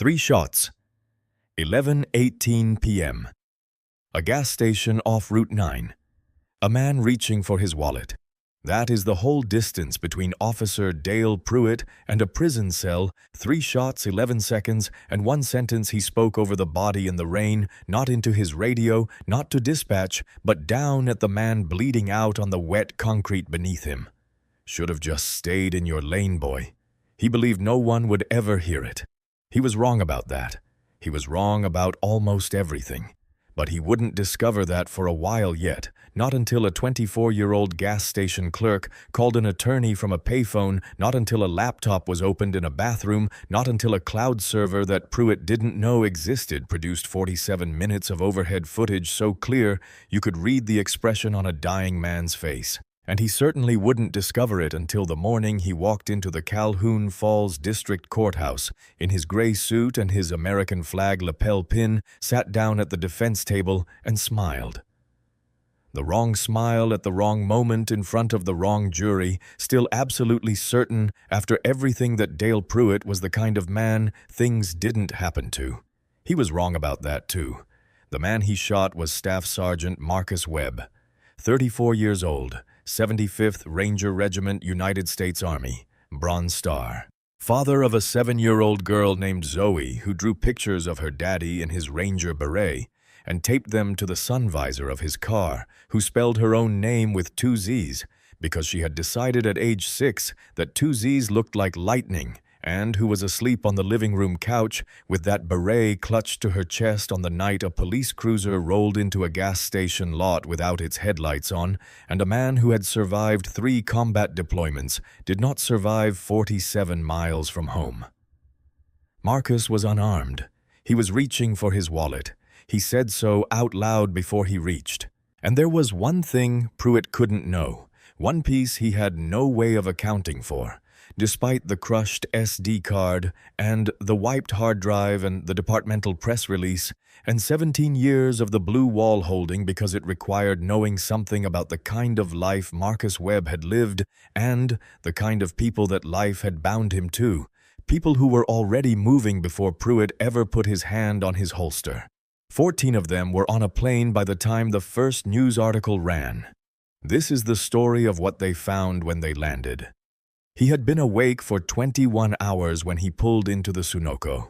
Three shots. 11:18 p.m. A gas station off Route 9. A man reaching for his wallet. That is the whole distance between Officer Dale Pruitt and a prison cell. 3 shots, 11 seconds, and 1 sentence he spoke over the body in the rain, not into his radio, not to dispatch, but down at the man bleeding out on the wet concrete beneath him. Should have just stayed in your lane, boy. He believed no one would ever hear it. He was wrong about that. He was wrong about almost everything. But he wouldn't discover that for a while yet, not until a 24-year-old gas station clerk called an attorney from a payphone, not until a laptop was opened in a bathroom, not until a cloud server that Pruitt didn't know existed produced 47 minutes of overhead footage so clear you could read the expression on a dying man's face. And he certainly wouldn't discover it until the morning he walked into the Calhoun Falls District Courthouse in his gray suit and his American flag lapel pin, sat down at the defense table and smiled. The wrong smile at the wrong moment in front of the wrong jury, still absolutely certain after everything that Dale Pruitt was the kind of man things didn't happen to. He was wrong about that too. The man he shot was Staff Sergeant Marcus Webb, 34 years old, 75th Ranger Regiment, United States Army, Bronze Star. Father of a 7-year-old girl named Zoe who drew pictures of her daddy in his Ranger beret and taped them to the sun visor of his car, who spelled her own name with 2 Z's because she had decided at age 6 that 2 Z's looked like lightning, and who was asleep on the living room couch with that beret clutched to her chest on the night a police cruiser rolled into a gas station lot without its headlights on, and a man who had survived 3 combat deployments did not survive 47 miles from home. Marcus was unarmed. He was reaching for his wallet. He said so out loud before he reached. And there was one thing Pruitt couldn't know, one piece he had no way of accounting for. Despite the crushed SD card and the wiped hard drive and the departmental press release and 17 years of the blue wall holding because it required knowing something about the kind of life Marcus Webb had lived and the kind of people that life had bound him to, people who were already moving before Pruitt ever put his hand on his holster. 14 of them were on a plane by the time the first news article ran. This is the story of what they found when they landed. He had been awake for 21 hours when he pulled into the Sunoco.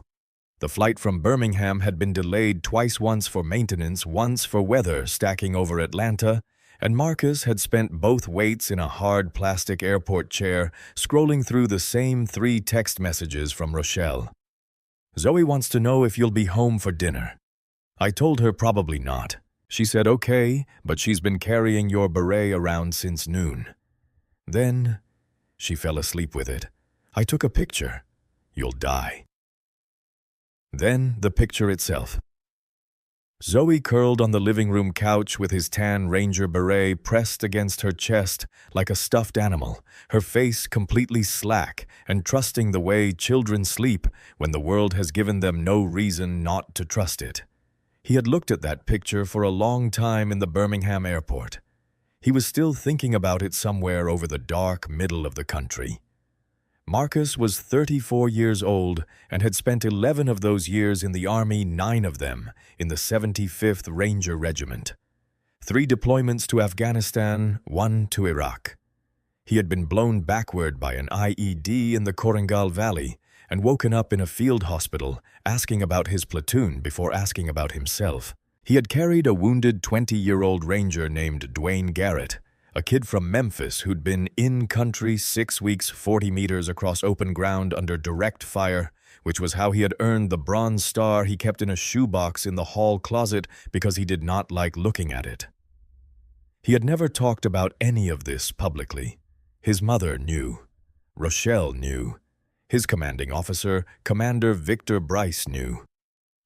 The flight from Birmingham had been delayed twice, once for maintenance, once for weather stacking over Atlanta, and Marcus had spent both waits in a hard plastic airport chair, scrolling through the same 3 text messages from Rochelle. Zoe wants to know if you'll be home for dinner. I told her probably not. She said okay, but she's been carrying your beret around since noon. Then she fell asleep with it. I took a picture. You'll die. Then the picture itself. Zoe curled on the living room couch with his tan Ranger beret pressed against her chest like a stuffed animal, her face completely slack and trusting the way children sleep when the world has given them no reason not to trust it. He had looked at that picture for a long time in the Birmingham airport. He was still thinking about it somewhere over the dark middle of the country. Marcus was 34 years old and had spent 11 of those years in the Army, 9 of them in the 75th Ranger Regiment. 3 deployments to Afghanistan, 1 to Iraq. He had been blown backward by an IED in the Korangal Valley and woken up in a field hospital asking about his platoon before asking about himself. He had carried a wounded 20-year-old Ranger named Dwayne Garrett, a kid from Memphis who'd been in-country 6 weeks 40 meters across open ground under direct fire, which was how he had earned the Bronze Star he kept in a shoebox in the hall closet because he did not like looking at it. He had never talked about any of this publicly. His mother knew. Rochelle knew. His commanding officer, Commander Victor Bryce, knew.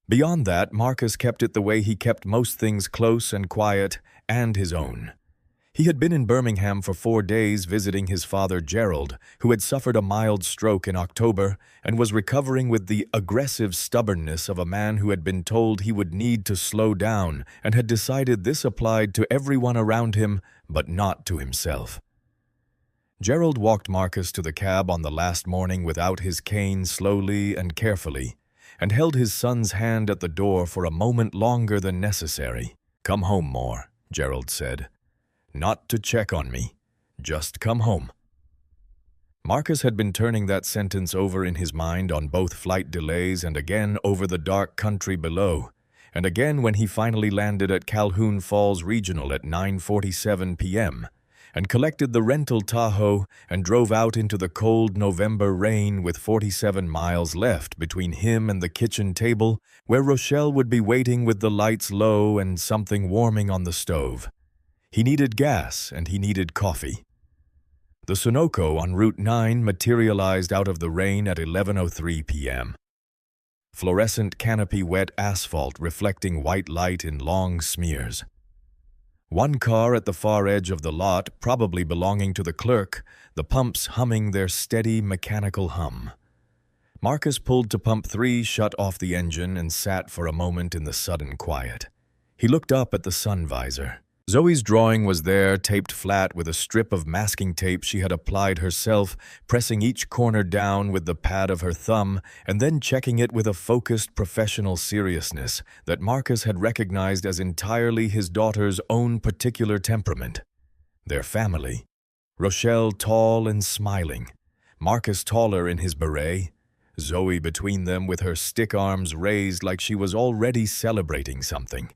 Beyond that, Marcus kept it the way he kept most things close and quiet, and his own. He had been in Birmingham for 4 days visiting his father Gerald, who had suffered a mild stroke in October and was recovering with the aggressive stubbornness of a man who had been told he would need to slow down and had decided this applied to everyone around him but not to himself. Gerald walked Marcus to the cab on the last morning without his cane slowly and carefully, and held his son's hand at the door for a moment longer than necessary. "Come home more," Gerald said. "Not to check on me. Just come home." Marcus had been turning that sentence over in his mind on both flight delays and again over the dark country below, and again when he finally landed at Calhoun Falls Regional at 9:47 p.m., and collected the rental Tahoe and drove out into the cold November rain with 47 miles left between him and the kitchen table where Rochelle would be waiting with the lights low and something warming on the stove. He needed gas and he needed coffee. The Sunoco on Route 9 materialized out of the rain at 11:03 p.m. Fluorescent canopy-wet asphalt reflecting white light in long smears. One car at the far edge of the lot, probably belonging to the clerk, the pumps humming their steady mechanical hum. Marcus pulled to pump 3, shut off the engine, and sat for a moment in the sudden quiet. He looked up at the sun visor. Zoe's drawing was there, taped flat with a strip of masking tape she had applied herself, pressing each corner down with the pad of her thumb, and then checking it with a focused professional seriousness that Marcus had recognized as entirely his daughter's own particular temperament. Their family. Rochelle tall and smiling, Marcus taller in his beret, Zoe between them with her stick arms raised like she was already celebrating something.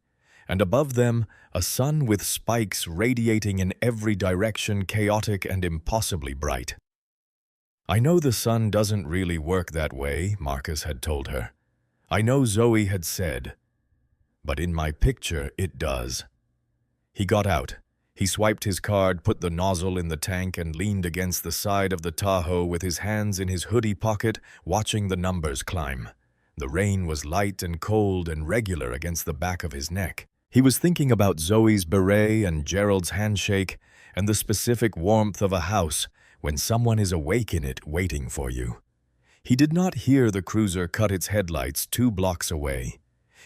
And above them, a sun with spikes radiating in every direction, chaotic and impossibly bright. "I know the sun doesn't really work that way," Marcus had told her. "I know," Zoe had said. "But in my picture, it does." He got out. He swiped his card, put the nozzle in the tank, and leaned against the side of the Tahoe with his hands in his hoodie pocket, watching the numbers climb. The rain was light and cold and regular against the back of his neck. He was thinking about Zoe's beret and Gerald's handshake and the specific warmth of a house when someone is awake in it waiting for you. He did not hear the cruiser cut its headlights 2 blocks away.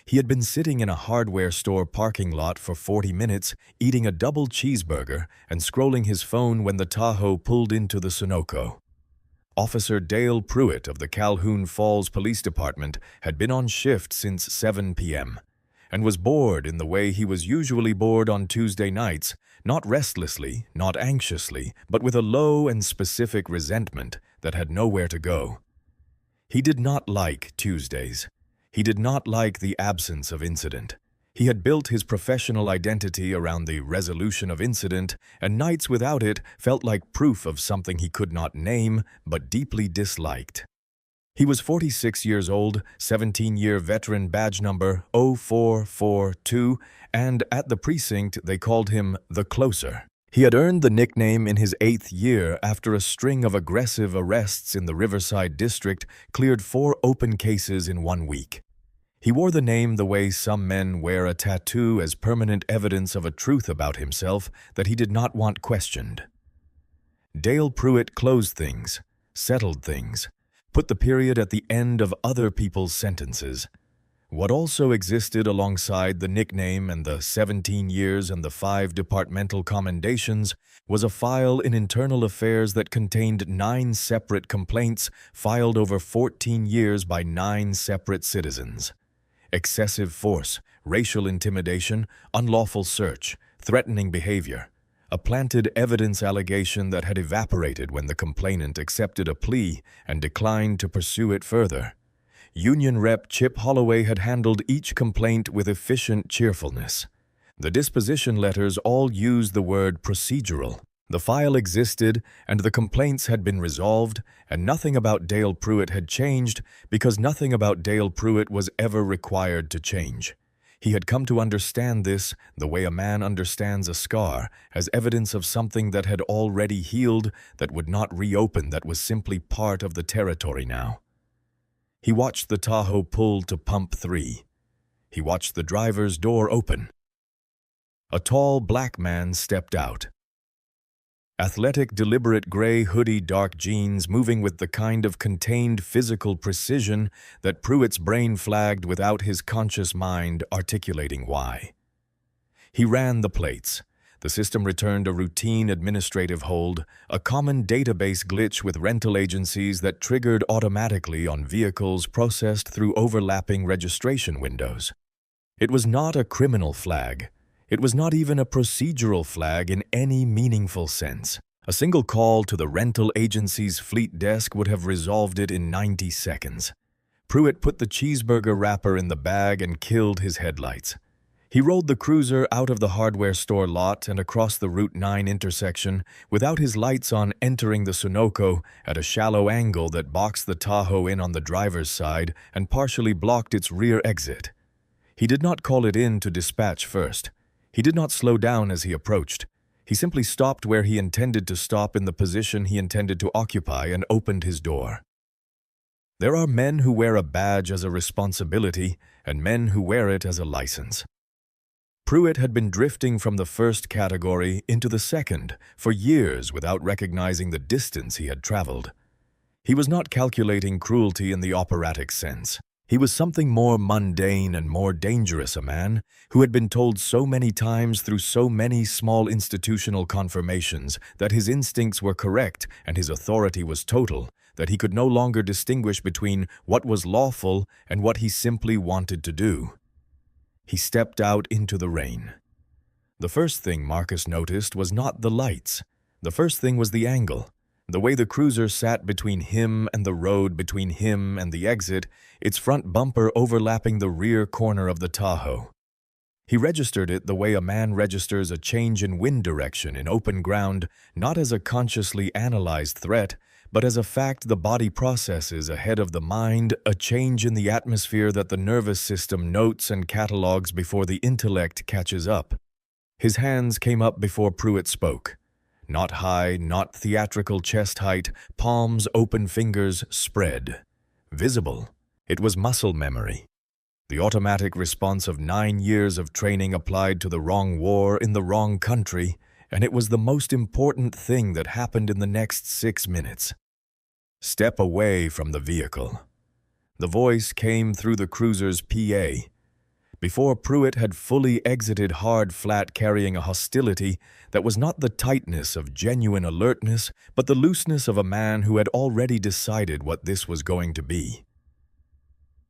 He had been sitting in a hardware store parking lot for 40 minutes, eating a double cheeseburger and scrolling his phone when the Tahoe pulled into the Sunoco. Officer Dale Pruitt of the Calhoun Falls Police Department had been on shift since 7 p.m. and was bored in the way he was usually bored on Tuesday nights, not restlessly, not anxiously, but with a low and specific resentment that had nowhere to go. He did not like Tuesdays. He did not like the absence of incident. He had built his professional identity around the resolution of incident, and nights without it felt like proof of something he could not name but deeply disliked. He was 46 years old, 17-year veteran badge number 0442, and at the precinct they called him the Closer. He had earned the nickname in his 8th year after a string of aggressive arrests in the Riverside District cleared 4 open cases in 1 week. He wore the name the way some men wear a tattoo as permanent evidence of a truth about himself that he did not want questioned. Dale Pruitt closed things, settled things, put the period at the end of other people's sentences. What also existed alongside the nickname and the 17 years and the 5 departmental commendations was a file in internal affairs that contained 9 separate complaints filed over 14 years by 9 separate citizens. Excessive force, racial intimidation, unlawful search, threatening behavior. A planted evidence allegation that had evaporated when the complainant accepted a plea and declined to pursue it further. Union Rep Chip Holloway had handled each complaint with efficient cheerfulness. The disposition letters all used the word procedural. The file existed, and the complaints had been resolved, and nothing about Dale Pruitt had changed because nothing about Dale Pruitt was ever required to change. He had come to understand this the way a man understands a scar, as evidence of something that had already healed, that would not reopen, that was simply part of the territory now. He watched the Tahoe pull to pump 3. He watched the driver's door open. A tall black man stepped out. Athletic, deliberate gray hoodie, dark jeans, moving with the kind of contained physical precision that Pruitt's brain flagged without his conscious mind articulating why. He ran the plates. The system returned a routine administrative hold, a common database glitch with rental agencies that triggered automatically on vehicles processed through overlapping registration windows. It was not a criminal flag. It was not even a procedural flag in any meaningful sense. A single call to the rental agency's fleet desk would have resolved it in 90 seconds. Pruitt put the cheeseburger wrapper in the bag and killed his headlights. He rolled the cruiser out of the hardware store lot and across the Route 9 intersection without his lights on, entering the Sunoco at a shallow angle that boxed the Tahoe in on the driver's side and partially blocked its rear exit. He did not call it in to dispatch first. He did not slow down as he approached. He simply stopped where he intended to stop in the position he intended to occupy and opened his door. There are men who wear a badge as a responsibility and men who wear it as a license. Pruitt had been drifting from the first category into the second for years without recognizing the distance he had traveled. He was not calculating cruelty in the operatic sense. He was something more mundane and more dangerous, a man who had been told so many times through so many small institutional confirmations that his instincts were correct and his authority was total, that he could no longer distinguish between what was lawful and what he simply wanted to do. He stepped out into the rain. The first thing Marcus noticed was not the lights. The first thing was the angle. The way the cruiser sat between him and the road, between him and the exit, its front bumper overlapping the rear corner of the Tahoe. He registered it the way a man registers a change in wind direction in open ground, not as a consciously analyzed threat, but as a fact the body processes ahead of the mind, a change in the atmosphere that the nervous system notes and catalogs before the intellect catches up. His hands came up before Pruitt spoke. Not high, not theatrical chest height, palms, open fingers, spread. Visible. It was muscle memory. The automatic response of 9 years of training applied to the wrong war in the wrong country, and it was the most important thing that happened in the next 6 minutes. Step away from the vehicle. The voice came through the cruiser's PA. Before Pruitt had fully exited hard flat carrying a hostility that was not the tightness of genuine alertness, but the looseness of a man who had already decided what this was going to be.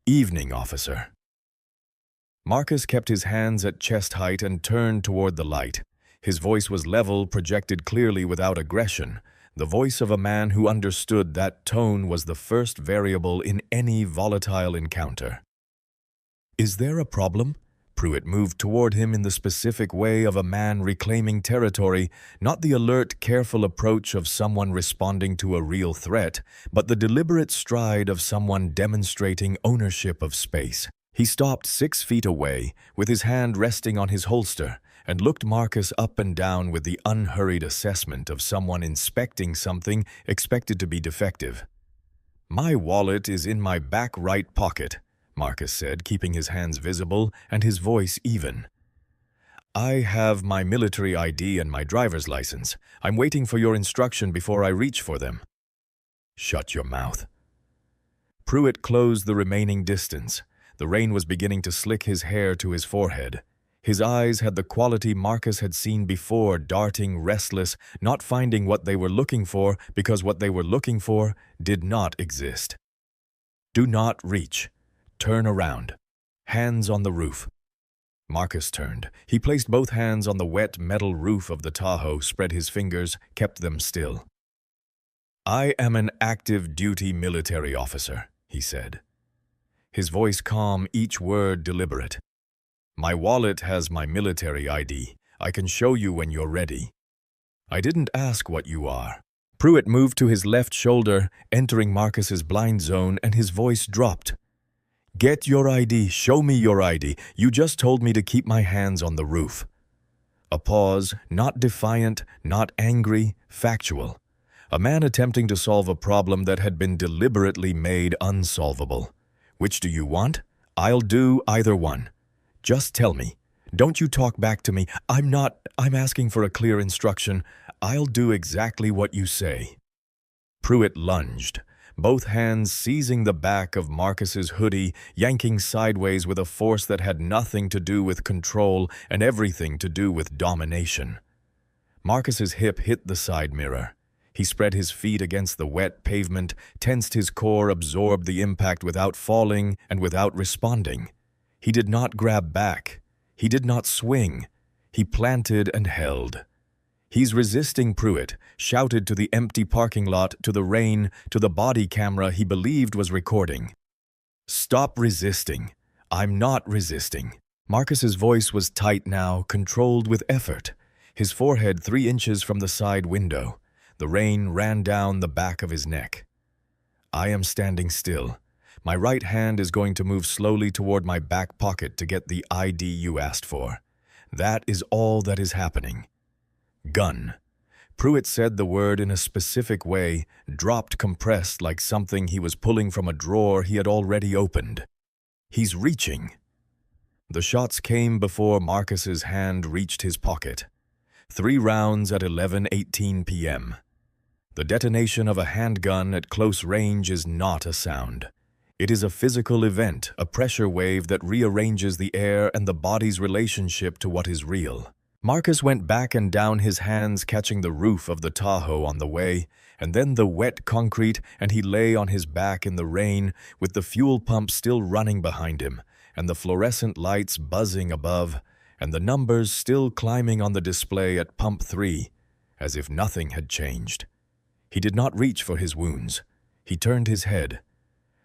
Evening, officer. Marcus kept his hands at chest height and turned toward the light. His voice was level, projected clearly without aggression, the voice of a man who understood that tone was the first variable in any volatile encounter. Is there a problem? Pruitt moved toward him in the specific way of a man reclaiming territory, not the alert, careful approach of someone responding to a real threat, but the deliberate stride of someone demonstrating ownership of space. He stopped 6 feet away, with his hand resting on his holster, and looked Marcus up and down with the unhurried assessment of someone inspecting something expected to be defective. "My wallet is in my back right pocket," Marcus said, keeping his hands visible and his voice even. "I have my military ID and my driver's license. I'm waiting for your instruction before I reach for them." "Shut your mouth." Pruitt closed the remaining distance. The rain was beginning to slick his hair to his forehead. His eyes had the quality Marcus had seen before, darting, restless, not finding what they were looking for because what they were looking for did not exist. "Do not reach. Turn around. Hands on the roof." Marcus turned. He placed both hands on the wet metal roof of the Tahoe, spread his fingers, kept them still. "I am an active duty military officer," he said. His voice calm, each word deliberate. "My wallet has my military ID. I can show you when you're ready." "I didn't ask what you are." Pruitt moved to his left shoulder, entering Marcus's blind zone, and his voice dropped. "Get your ID. Show me your ID. You just told me to keep my hands on the roof." A pause, not defiant, not angry, factual. A man attempting to solve a problem that had been deliberately made unsolvable. "Which do you want? I'll do either one. Just tell me. Don't you talk back to me. I'm asking for a clear instruction. I'll do exactly what you say." Pruitt lunged, both hands seizing the back of Marcus's hoodie, yanking sideways with a force that had nothing to do with control and everything to do with domination. Marcus's hip hit the side mirror. He spread his feet against the wet pavement, tensed his core, absorbed the impact without falling and without responding. He did not grab back. He did not swing. He planted and held. "He's resisting, Pruitt," shouted to the empty parking lot, to the rain, to the body camera he believed was recording. "Stop resisting. I'm not resisting." Marcus's voice was tight now, controlled with effort. His forehead 3 inches from the side window. The rain ran down the back of his neck. "I am standing still. My right hand is going to move slowly toward my back pocket to get the ID you asked for. That is all that is happening." "Gun." Pruitt said the word in a specific way, dropped compressed like something he was pulling from a drawer he had already opened. "He's reaching." The shots came before Marcus's hand reached his pocket. 3 rounds at 11:18 p.m. The detonation of a handgun at close range is not a sound. It is a physical event, a pressure wave that rearranges the air and the body's relationship to what is real. Marcus went back and down, his hands catching the roof of the Tahoe on the way, and then the wet concrete, and he lay on his back in the rain with the fuel pump still running behind him, and the fluorescent lights buzzing above, and the numbers still climbing on the display at pump 3, as if nothing had changed. He did not reach for his wounds. He turned his head.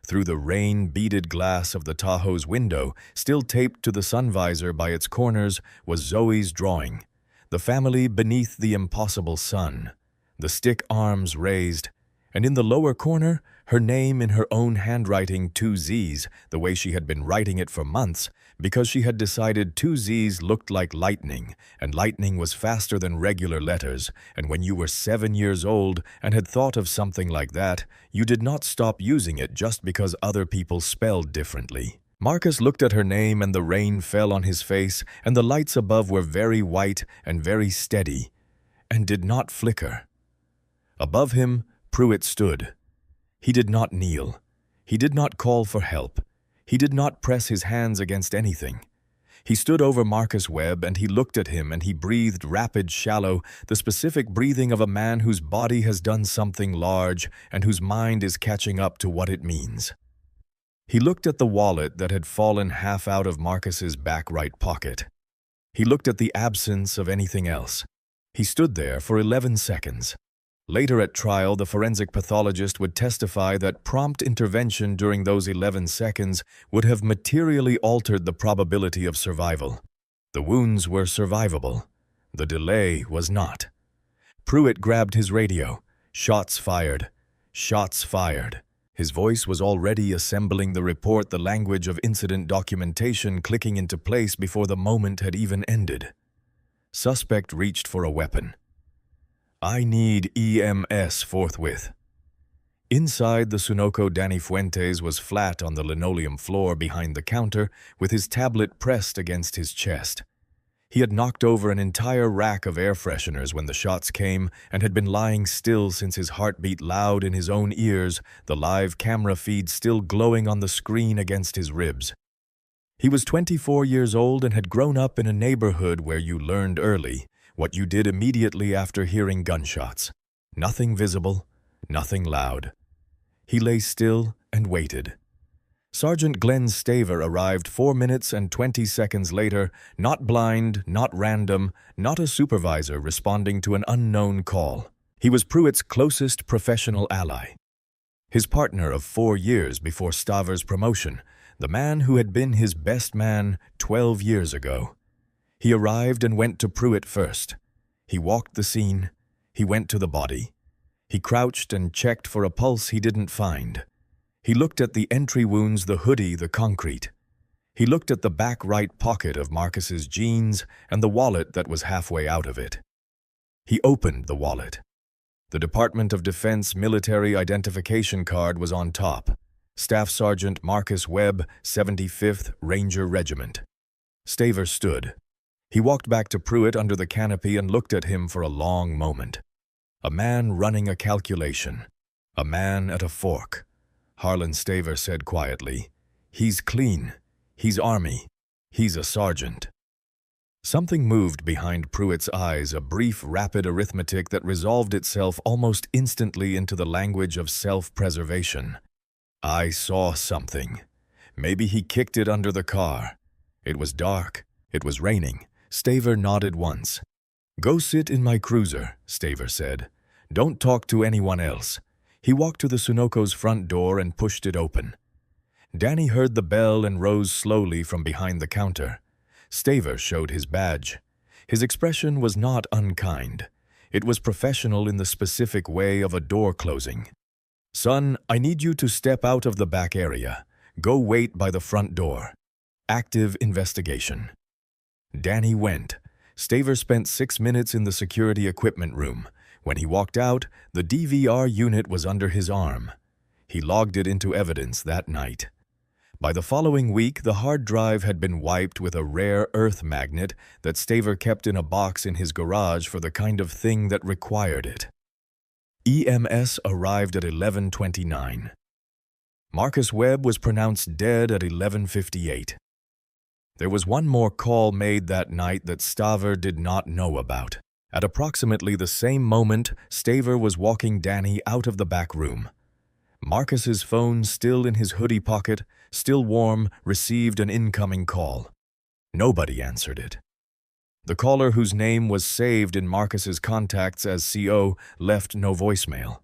Through the rain-beaded glass of the Tahoe's window, still taped to the sun visor by its corners, was Zoe's drawing. The family beneath the impossible sun, the stick arms raised, and in the lower corner, her name in her own handwriting, 2 Z's, the way she had been writing it for months, because she had decided 2 Z's looked like lightning, and lightning was faster than regular letters, and when you were 7 years old and had thought of something like that, you did not stop using it just because other people spelled differently. Marcus looked at her name, and the rain fell on his face, and the lights above were very white and very steady, and did not flicker. Above him, Pruitt stood. He did not kneel. He did not call for help. He did not press his hands against anything. He stood over Marcus Webb, and he looked at him, and he breathed rapid, shallow, the specific breathing of a man whose body has done something large and whose mind is catching up to what it means. He looked at the wallet that had fallen half out of Marcus's back right pocket. He looked at the absence of anything else. He stood there for 11 seconds. Later at trial, the forensic pathologist would testify that prompt intervention during those 11 seconds would have materially altered the probability of survival. The wounds were survivable. The delay was not. Pruitt grabbed his radio. Shots fired. Shots fired. His voice was already assembling the report, the language of incident documentation clicking into place before the moment had even ended. Suspect reached for a weapon. "I need EMS forthwith." Inside, the Sunoco Danny Fuentes was flat on the linoleum floor behind the counter, with his tablet pressed against his chest. He had knocked over an entire rack of air fresheners when the shots came, and had been lying still since, his heart beat loud in his own ears, the live camera feed still glowing on the screen against his ribs. He was 24 years old and had grown up in a neighborhood where you learned early what you did immediately after hearing gunshots. Nothing visible, nothing loud. He lay still and waited. Sergeant Glenn Staver arrived 4 minutes and 20 seconds later, not blind, not random, not a supervisor responding to an unknown call. He was Pruitt's closest professional ally. His partner of 4 years before Staver's promotion, the man who had been his best man 12 years ago. He arrived and went to Pruitt first. He walked the scene. He went to the body. He crouched and checked for a pulse he didn't find. He looked at the entry wounds, the hoodie, the concrete. He looked at the back right pocket of Marcus's jeans and the wallet that was halfway out of it. He opened the wallet. The Department of Defense military identification card was on top. Staff Sergeant Marcus Webb, 75th Ranger Regiment. Staver stood. He walked back to Pruitt under the canopy and looked at him for a long moment. A man running a calculation. A man at a fork. Harlan Staver said quietly, "He's clean. He's Army. He's a sergeant." Something moved behind Pruitt's eyes, a brief, rapid arithmetic that resolved itself almost instantly into the language of self-preservation. I saw something. Maybe he kicked it under the car. It was dark. It was raining. Staver nodded once. "Go sit in my cruiser," Staver said. "Don't talk to anyone else." He walked to the Sunoco's front door and pushed it open. Danny heard the bell and rose slowly from behind the counter. Staver showed his badge. His expression was not unkind. It was professional in the specific way of a door closing. "Son, I need you to step out of the back area. Go wait by the front door. Active investigation." Danny went. Staver spent 6 minutes in the security equipment room. When he walked out, the DVR unit was under his arm. He logged it into evidence that night. By the following week, the hard drive had been wiped with a rare earth magnet that Staver kept in a box in his garage for the kind of thing that required it. EMS arrived at 11:29. Marcus Webb was pronounced dead at 11:58. There was one more call made that night that Staver did not know about. At approximately the same moment, Staver was walking Danny out of the back room. Marcus's phone, still in his hoodie pocket, still warm, received an incoming call. Nobody answered it. The caller, whose name was saved in Marcus's contacts as CO, left no voicemail.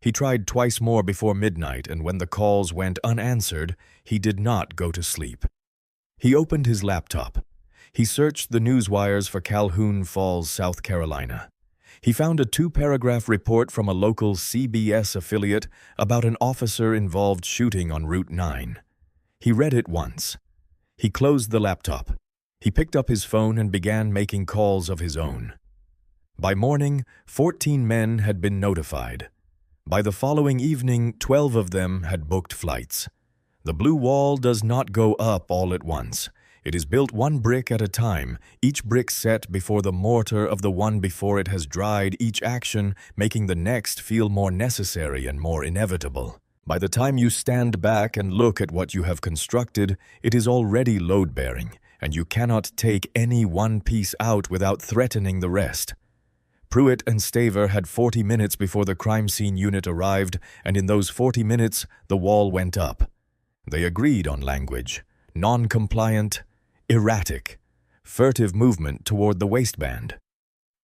He tried twice more before midnight, and when the calls went unanswered, he did not go to sleep. He opened his laptop. He searched the news wires for Calhoun Falls, South Carolina. He found a 2-paragraph report from a local CBS affiliate about an officer-involved shooting on Route 9. He read it once. He closed the laptop. He picked up his phone and began making calls of his own. By morning, 14 men had been notified. By the following evening, 12 of them had booked flights. The blue wall does not go up all at once. It is built one brick at a time, each brick set before the mortar of the one before it has dried, each action making the next feel more necessary and more inevitable. By the time you stand back and look at what you have constructed, it is already load-bearing, and you cannot take any one piece out without threatening the rest. Pruitt and Staver had 40 minutes before the crime scene unit arrived, and in those 40 minutes, the wall went up. They agreed on language: non-compliant, erratic, furtive movement toward the waistband.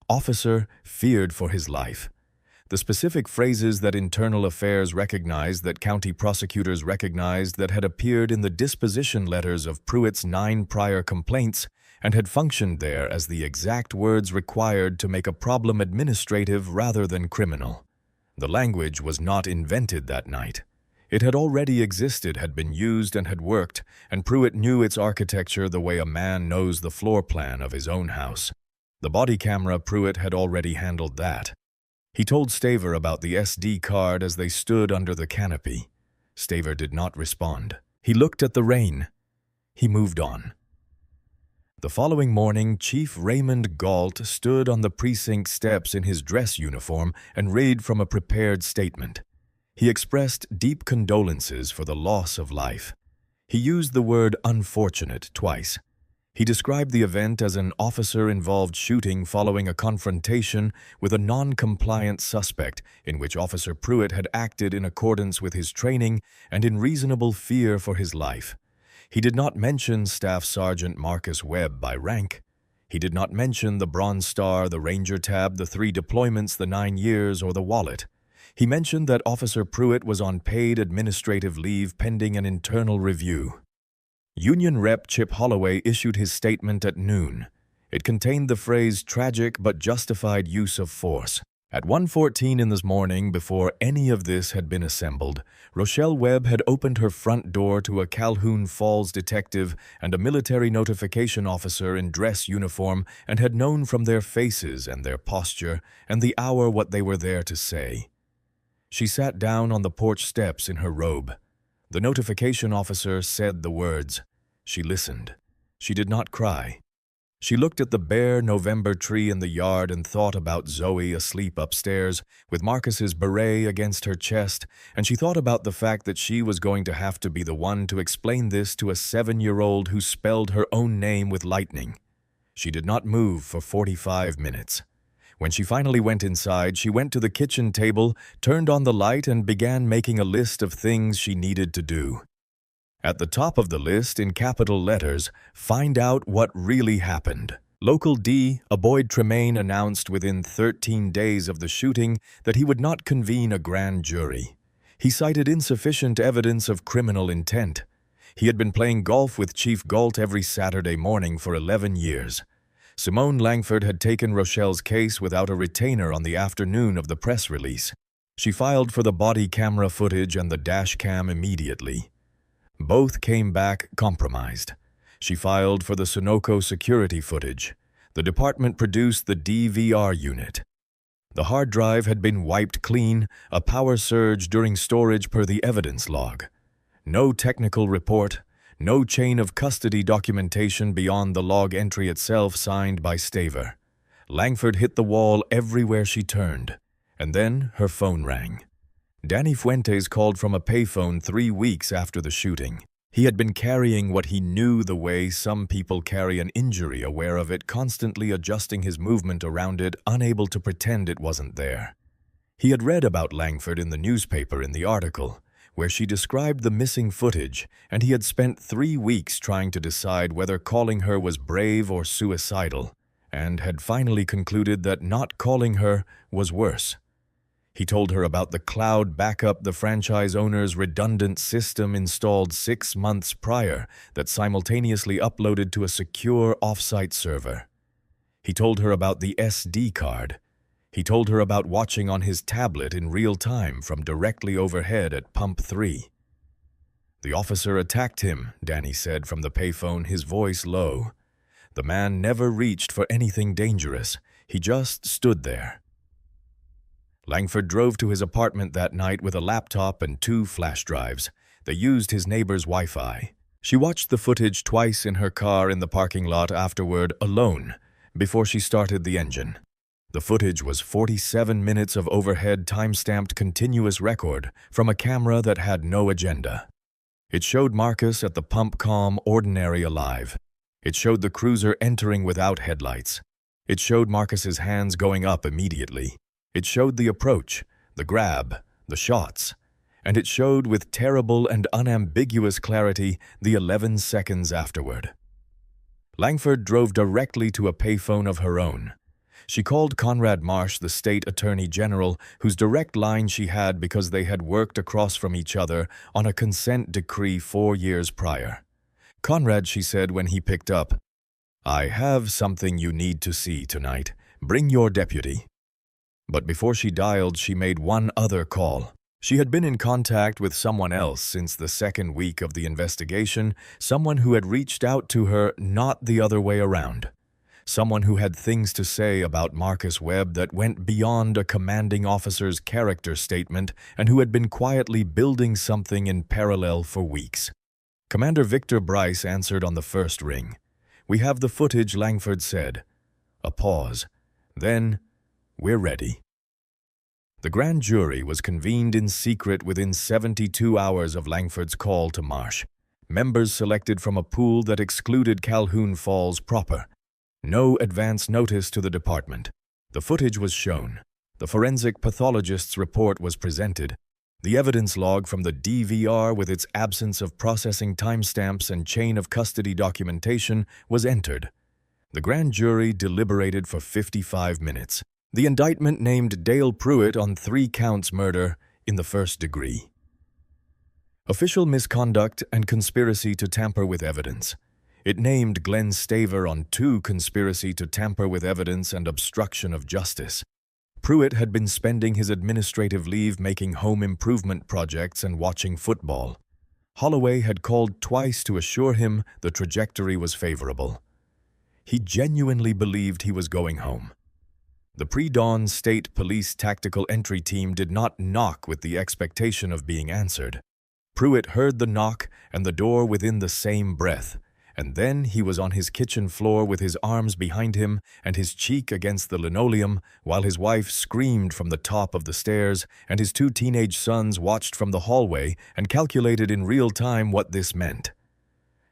Officer feared for his life. The specific phrases that Internal Affairs recognized, that county prosecutors recognized, that had appeared in the disposition letters of Pruitt's 9 prior complaints and had functioned there as the exact words required to make a problem administrative rather than criminal. The language was not invented that night. It had already existed, had been used, and had worked, and Pruitt knew its architecture the way a man knows the floor plan of his own house. The body camera, Pruitt had already handled that. He told Staver about the SD card as they stood under the canopy. Staver did not respond. He looked at the rain. He moved on. The following morning, Chief Raymond Galt stood on the precinct steps in his dress uniform and read from a prepared statement. He expressed deep condolences for the loss of life. He used the word unfortunate twice. He described the event as an officer-involved shooting following a confrontation with a non-compliant suspect in which Officer Pruitt had acted in accordance with his training and in reasonable fear for his life. He did not mention Staff Sergeant Marcus Webb by rank. He did not mention the Bronze Star, the Ranger Tab, the 3 deployments, the 9 years, or the wallet. He mentioned that Officer Pruitt was on paid administrative leave pending an internal review. Union Rep Chip Holloway issued his statement at noon. It contained the phrase "tragic but justified use of force." At 1:14 in this morning, before any of this had been assembled, Rochelle Webb had opened her front door to a Calhoun Falls detective and a military notification officer in dress uniform and had known from their faces and their posture and the hour what they were there to say. She sat down on the porch steps in her robe. The notification officer said the words. She listened. She did not cry. She looked at the bare November tree in the yard and thought about Zoe asleep upstairs with Marcus's beret against her chest, and she thought about the fact that she was going to have to be the one to explain this to a 7-year-old who spelled her own name with lightning. She did not move for 45 minutes. When she finally went inside, she went to the kitchen table, turned on the light, and began making a list of things she needed to do. At the top of the list, in capital letters, find out what really happened. Local D. Boyd Tremaine announced within 13 days of the shooting that he would not convene a grand jury. He cited insufficient evidence of criminal intent. He had been playing golf with Chief Galt every Saturday morning for 11 years. Simone Langford had taken Rochelle's case without a retainer on the afternoon of the press release. She filed for the body camera footage and the dash cam immediately. Both came back compromised. She filed for the Sunoco security footage. The department produced the DVR unit. The hard drive had been wiped clean, a power surge during storage per the evidence log. No technical report, no chain of custody documentation beyond the log entry itself signed by Staver. Langford hit the wall everywhere she turned, and then her phone rang. Danny Fuentes called from a payphone 3 weeks after the shooting. He had been carrying what he knew the way some people carry an injury, aware of it, constantly adjusting his movement around it, unable to pretend it wasn't there. He had read about Langford in the newspaper in the article, where she described the missing footage, and he had spent 3 weeks trying to decide whether calling her was brave or suicidal, and had finally concluded that not calling her was worse. He told her about the cloud backup the franchise owner's redundant system installed 6 months prior that simultaneously uploaded to a secure offsite server. He told her about the SD card. He told her about watching on his tablet in real time from directly overhead at Pump 3. The officer attacked him, Danny said from the payphone, his voice low. The man never reached for anything dangerous. He just stood there. Langford drove to his apartment that night with a laptop and 2 flash drives. They used his neighbor's Wi-Fi. She watched the footage twice in her car in the parking lot afterward, alone, before she started the engine. The footage was 47 minutes of overhead time-stamped continuous record from a camera that had no agenda. It showed Marcus at the pump calm, ordinary, alive. It showed the cruiser entering without headlights. It showed Marcus's hands going up immediately. It showed the approach, the grab, the shots, and it showed with terrible and unambiguous clarity the 11 seconds afterward. Langford drove directly to a payphone of her own. She called Conrad Marsh, the state attorney general, whose direct line she had because they had worked across from each other on a consent decree 4 years prior. Conrad, she said when he picked up, "I have something you need to see tonight. Bring your deputy." But before she dialed, she made one other call. She had been in contact with someone else since the 2nd week of the investigation, someone who had reached out to her, not the other way around. Someone who had things to say about Marcus Webb that went beyond a commanding officer's character statement and who had been quietly building something in parallel for weeks. Commander Victor Bryce answered on the first ring. "We have the footage," Langford said. A pause. Then, "We're ready." The grand jury was convened in secret within 72 hours of Langford's call to Marsh. Members selected from a pool that excluded Calhoun Falls proper. No advance notice to the department. The footage was shown. The forensic pathologist's report was presented. The evidence log from the DVR with its absence of processing timestamps and chain of custody documentation was entered. The grand jury deliberated for 55 minutes. The indictment named Dale Pruitt on 3 counts murder in the 1st degree. Official misconduct and conspiracy to tamper with evidence. It named Glenn Staver on 2 conspiracy to tamper with evidence and obstruction of justice. Pruitt had been spending his administrative leave making home improvement projects and watching football. Holloway had called twice to assure him the trajectory was favorable. He genuinely believed he was going home. The pre-dawn state police tactical entry team did not knock with the expectation of being answered. Pruitt heard the knock and the door within the same breath, and then he was on his kitchen floor with his arms behind him and his cheek against the linoleum, while his wife screamed from the top of the stairs and his 2 teenage sons watched from the hallway and calculated in real time what this meant.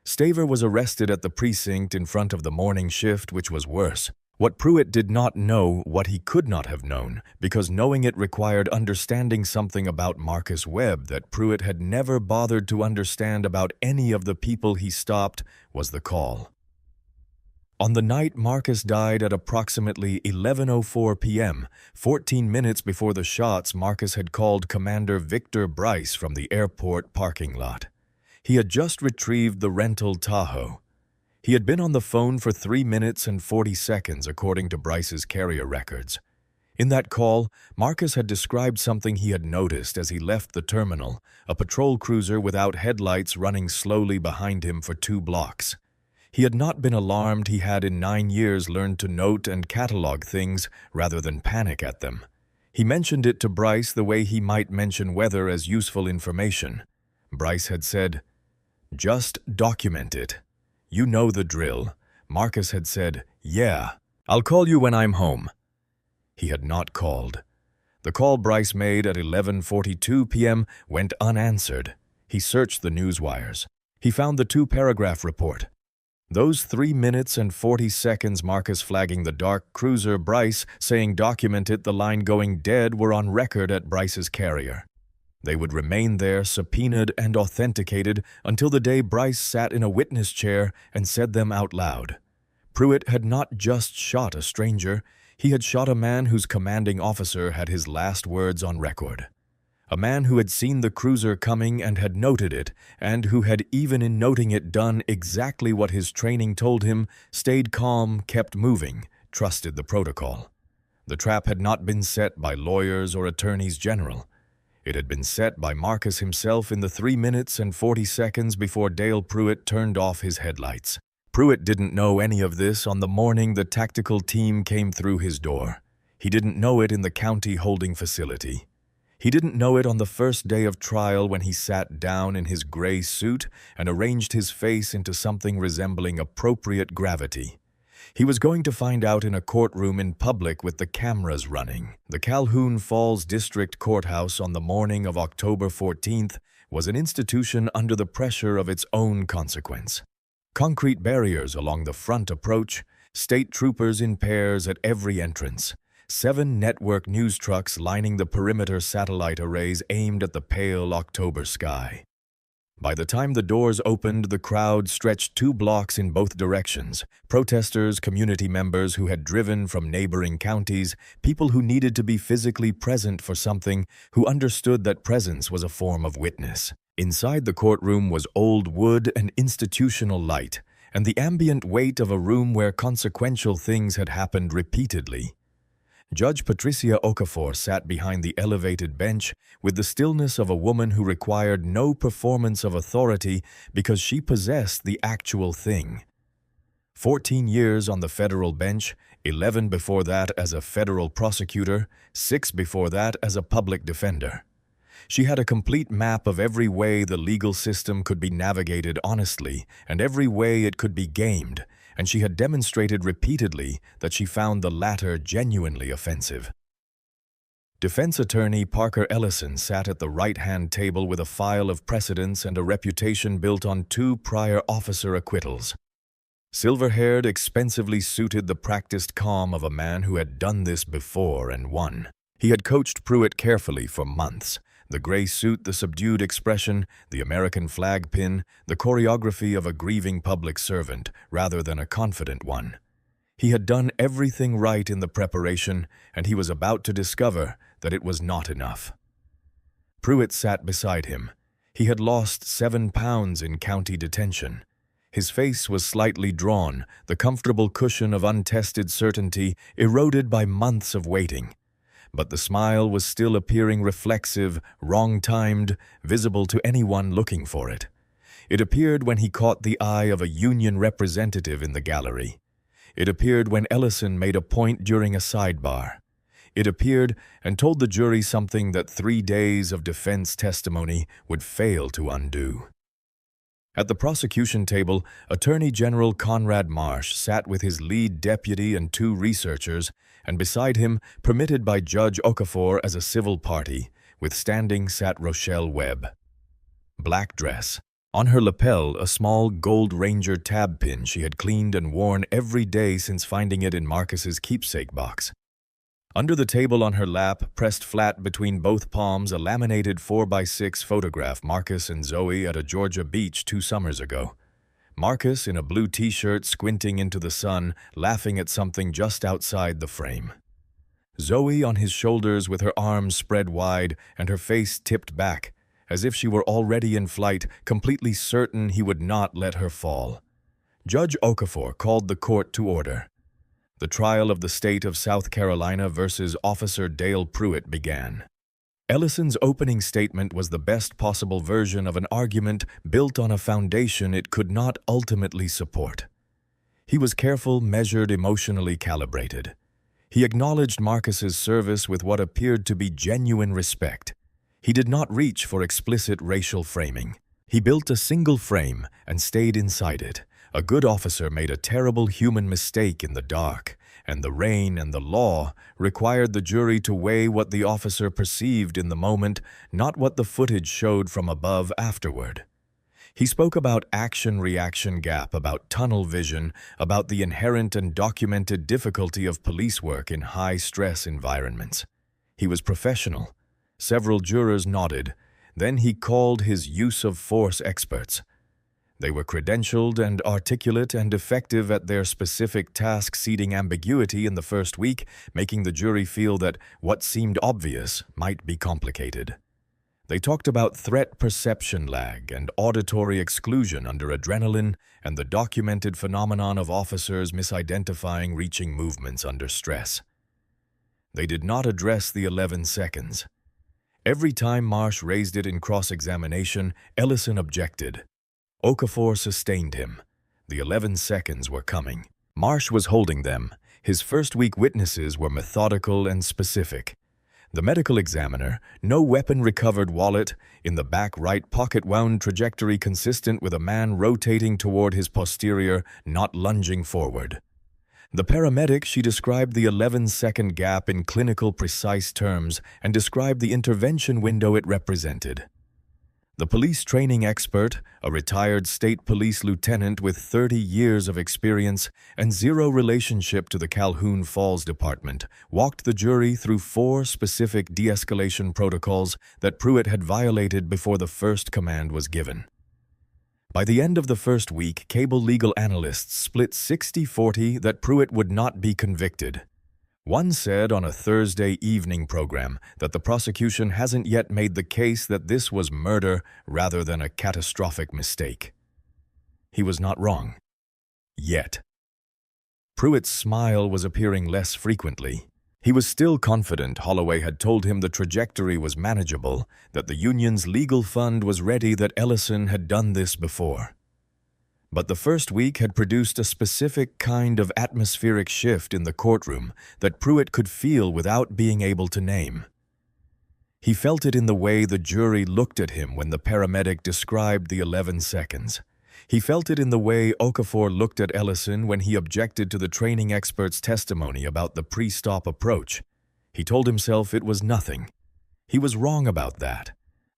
Staver was arrested at the precinct in front of the morning shift, which was worse. What Pruitt did not know, what he could not have known, because knowing it required understanding something about Marcus Webb that Pruitt had never bothered to understand about any of the people he stopped, was the call. On the night Marcus died at approximately 11:04 p.m., 14 minutes before the shots, Marcus had called Commander Victor Bryce from the airport parking lot. He had just retrieved the rental Tahoe. He had been on the phone for 3 minutes and 40 seconds, according to Bryce's carrier records. In that call, Marcus had described something he had noticed as he left the terminal, a patrol cruiser without headlights running slowly behind him for 2 blocks. He had not been alarmed. He had in 9 years learned to note and catalog things rather than panic at them. He mentioned it to Bryce the way he might mention weather as useful information. Bryce had said, "Just document it. You know the drill." Marcus had said, "Yeah, I'll call you when I'm home." He had not called. The call Bryce made at 11:42 p.m. went unanswered. He searched the news wires. He found the 2-paragraph report. Those 3 minutes and 40 seconds Marcus flagging the dark cruiser, Bryce saying document it, the line going dead, were on record at Bryce's carrier. They would remain there, subpoenaed and authenticated, until the day Bryce sat in a witness chair and said them out loud. Pruitt had not just shot a stranger, he had shot a man whose commanding officer had his last words on record. A man who had seen the cruiser coming and had noted it, and who had even in noting it done exactly what his training told him, stayed calm, kept moving, trusted the protocol. The trap had not been set by lawyers or attorneys general. It had been set by Marcus himself in the 3 minutes and 40 seconds before Dale Pruitt turned off his headlights. Pruitt didn't know any of this on the morning the tactical team came through his door. He didn't know it in the county holding facility. He didn't know it on the first day of trial when he sat down in his gray suit and arranged his face into something resembling appropriate gravity. He was going to find out in a courtroom in public with the cameras running. The Calhoun Falls District Courthouse on the morning of October 14th was an institution under the pressure of its own consequence. Concrete barriers along the front approach, state troopers in pairs at every entrance, 7 network news trucks lining the perimeter satellite arrays aimed at the pale October sky. By the time the doors opened, the crowd stretched 2 blocks in both directions. Protesters, community members who had driven from neighboring counties, people who needed to be physically present for something, who understood that presence was a form of witness. Inside the courtroom was old wood and institutional light, and the ambient weight of a room where consequential things had happened repeatedly. Judge Patricia Okafor sat behind the elevated bench with the stillness of a woman who required no performance of authority because she possessed the actual thing. 14 years on the federal bench, 11 before that as a federal prosecutor, 6 before that as a public defender. She had a complete map of every way the legal system could be navigated honestly and every way it could be gamed, and she had demonstrated repeatedly that she found the latter genuinely offensive. Defense attorney Parker Ellison sat at the right-hand table with a file of precedents and a reputation built on 2 prior officer acquittals. Silver-haired, expensively suited, the practiced calm of a man who had done this before and won. He had coached Pruitt carefully for months. The gray suit, the subdued expression, the American flag pin, the choreography of a grieving public servant rather than a confident one. He had done everything right in the preparation, and he was about to discover that it was not enough. Pruitt sat beside him. He had lost 7 pounds in county detention. His face was slightly drawn, the comfortable cushion of untested certainty eroded by months of waiting. But the smile was still appearing reflexive, wrong-timed, visible to anyone looking for it. It appeared when he caught the eye of a union representative in the gallery. It appeared when Ellison made a point during a sidebar. It appeared and told the jury something that 3 days of defense testimony would fail to undo. At the prosecution table, Attorney General Conrad Marsh sat with his lead deputy and 2 researchers, and beside him, permitted by Judge Okafor as a civil party, with standing sat Rochelle Webb. Black dress, On her lapel, a small Gold Ranger tab pin she had cleaned and worn every day since finding it in Marcus's keepsake box. Under the table on her lap, pressed flat between both palms, a laminated 4x6 photograph Marcus and Zoe at a Georgia beach 2 summers ago. Marcus in a blue t-shirt squinting into the sun, laughing at something just outside the frame. Zoe on his shoulders with her arms spread wide and her face tipped back, as if she were already in flight, completely certain he would not let her fall. Judge Okafor called the court to order. The trial of the state of South Carolina versus Officer Dale Pruitt began. Ellison's opening statement was the best possible version of an argument built on a foundation it could not ultimately support. He was careful, measured, emotionally calibrated. He acknowledged Marcus's service with what appeared to be genuine respect. He did not reach for explicit racial framing. He built a single frame and stayed inside it. A good officer made a terrible human mistake in the dark, and the rain and the law required the jury to weigh what the officer perceived in the moment, not what the footage showed from above afterward. He spoke about action-reaction gap, about tunnel vision, about the inherent and documented difficulty of police work in high-stress environments. He was professional. Several jurors nodded. Then he called his use of force experts. They were credentialed and articulate and effective at their specific task, seeding ambiguity in the first week, making the jury feel that what seemed obvious might be complicated. They talked about threat perception lag and auditory exclusion under adrenaline and the documented phenomenon of officers misidentifying reaching movements under stress. They did not address the 11 seconds. Every time Marsh raised it in cross-examination, Ellison objected. Okafor sustained him. The 11 seconds were coming. Marsh was holding them. His first-week witnesses were methodical and specific. The medical examiner, no weapon recovered wallet, in the back right pocket wound trajectory consistent with a man rotating toward his posterior, not lunging forward. The paramedic, she described the 11-second gap in clinical precise terms and described the intervention window it represented. The police training expert, a retired state police lieutenant with 30 years of experience and zero relationship to the Calhoun Falls Department, walked the jury through 4 specific de-escalation protocols that Pruitt had violated before the first command was given. By the end of the first week, cable legal analysts split 60-40 that Pruitt would not be convicted. One said on a Thursday evening program that the prosecution hasn't yet made the case that this was murder rather than a catastrophic mistake. He was not wrong. Yet. Pruitt's smile was appearing less frequently. He was still confident Holloway had told him the trajectory was manageable, that the union's legal fund was ready, that Ellison had done this before. But the first week had produced a specific kind of atmospheric shift in the courtroom that Pruitt could feel without being able to name. He felt it in the way the jury looked at him when the paramedic described the 11 seconds. He felt it in the way Okafor looked at Ellison when he objected to the training expert's testimony about the pre-stop approach. He told himself it was nothing. He was wrong about that.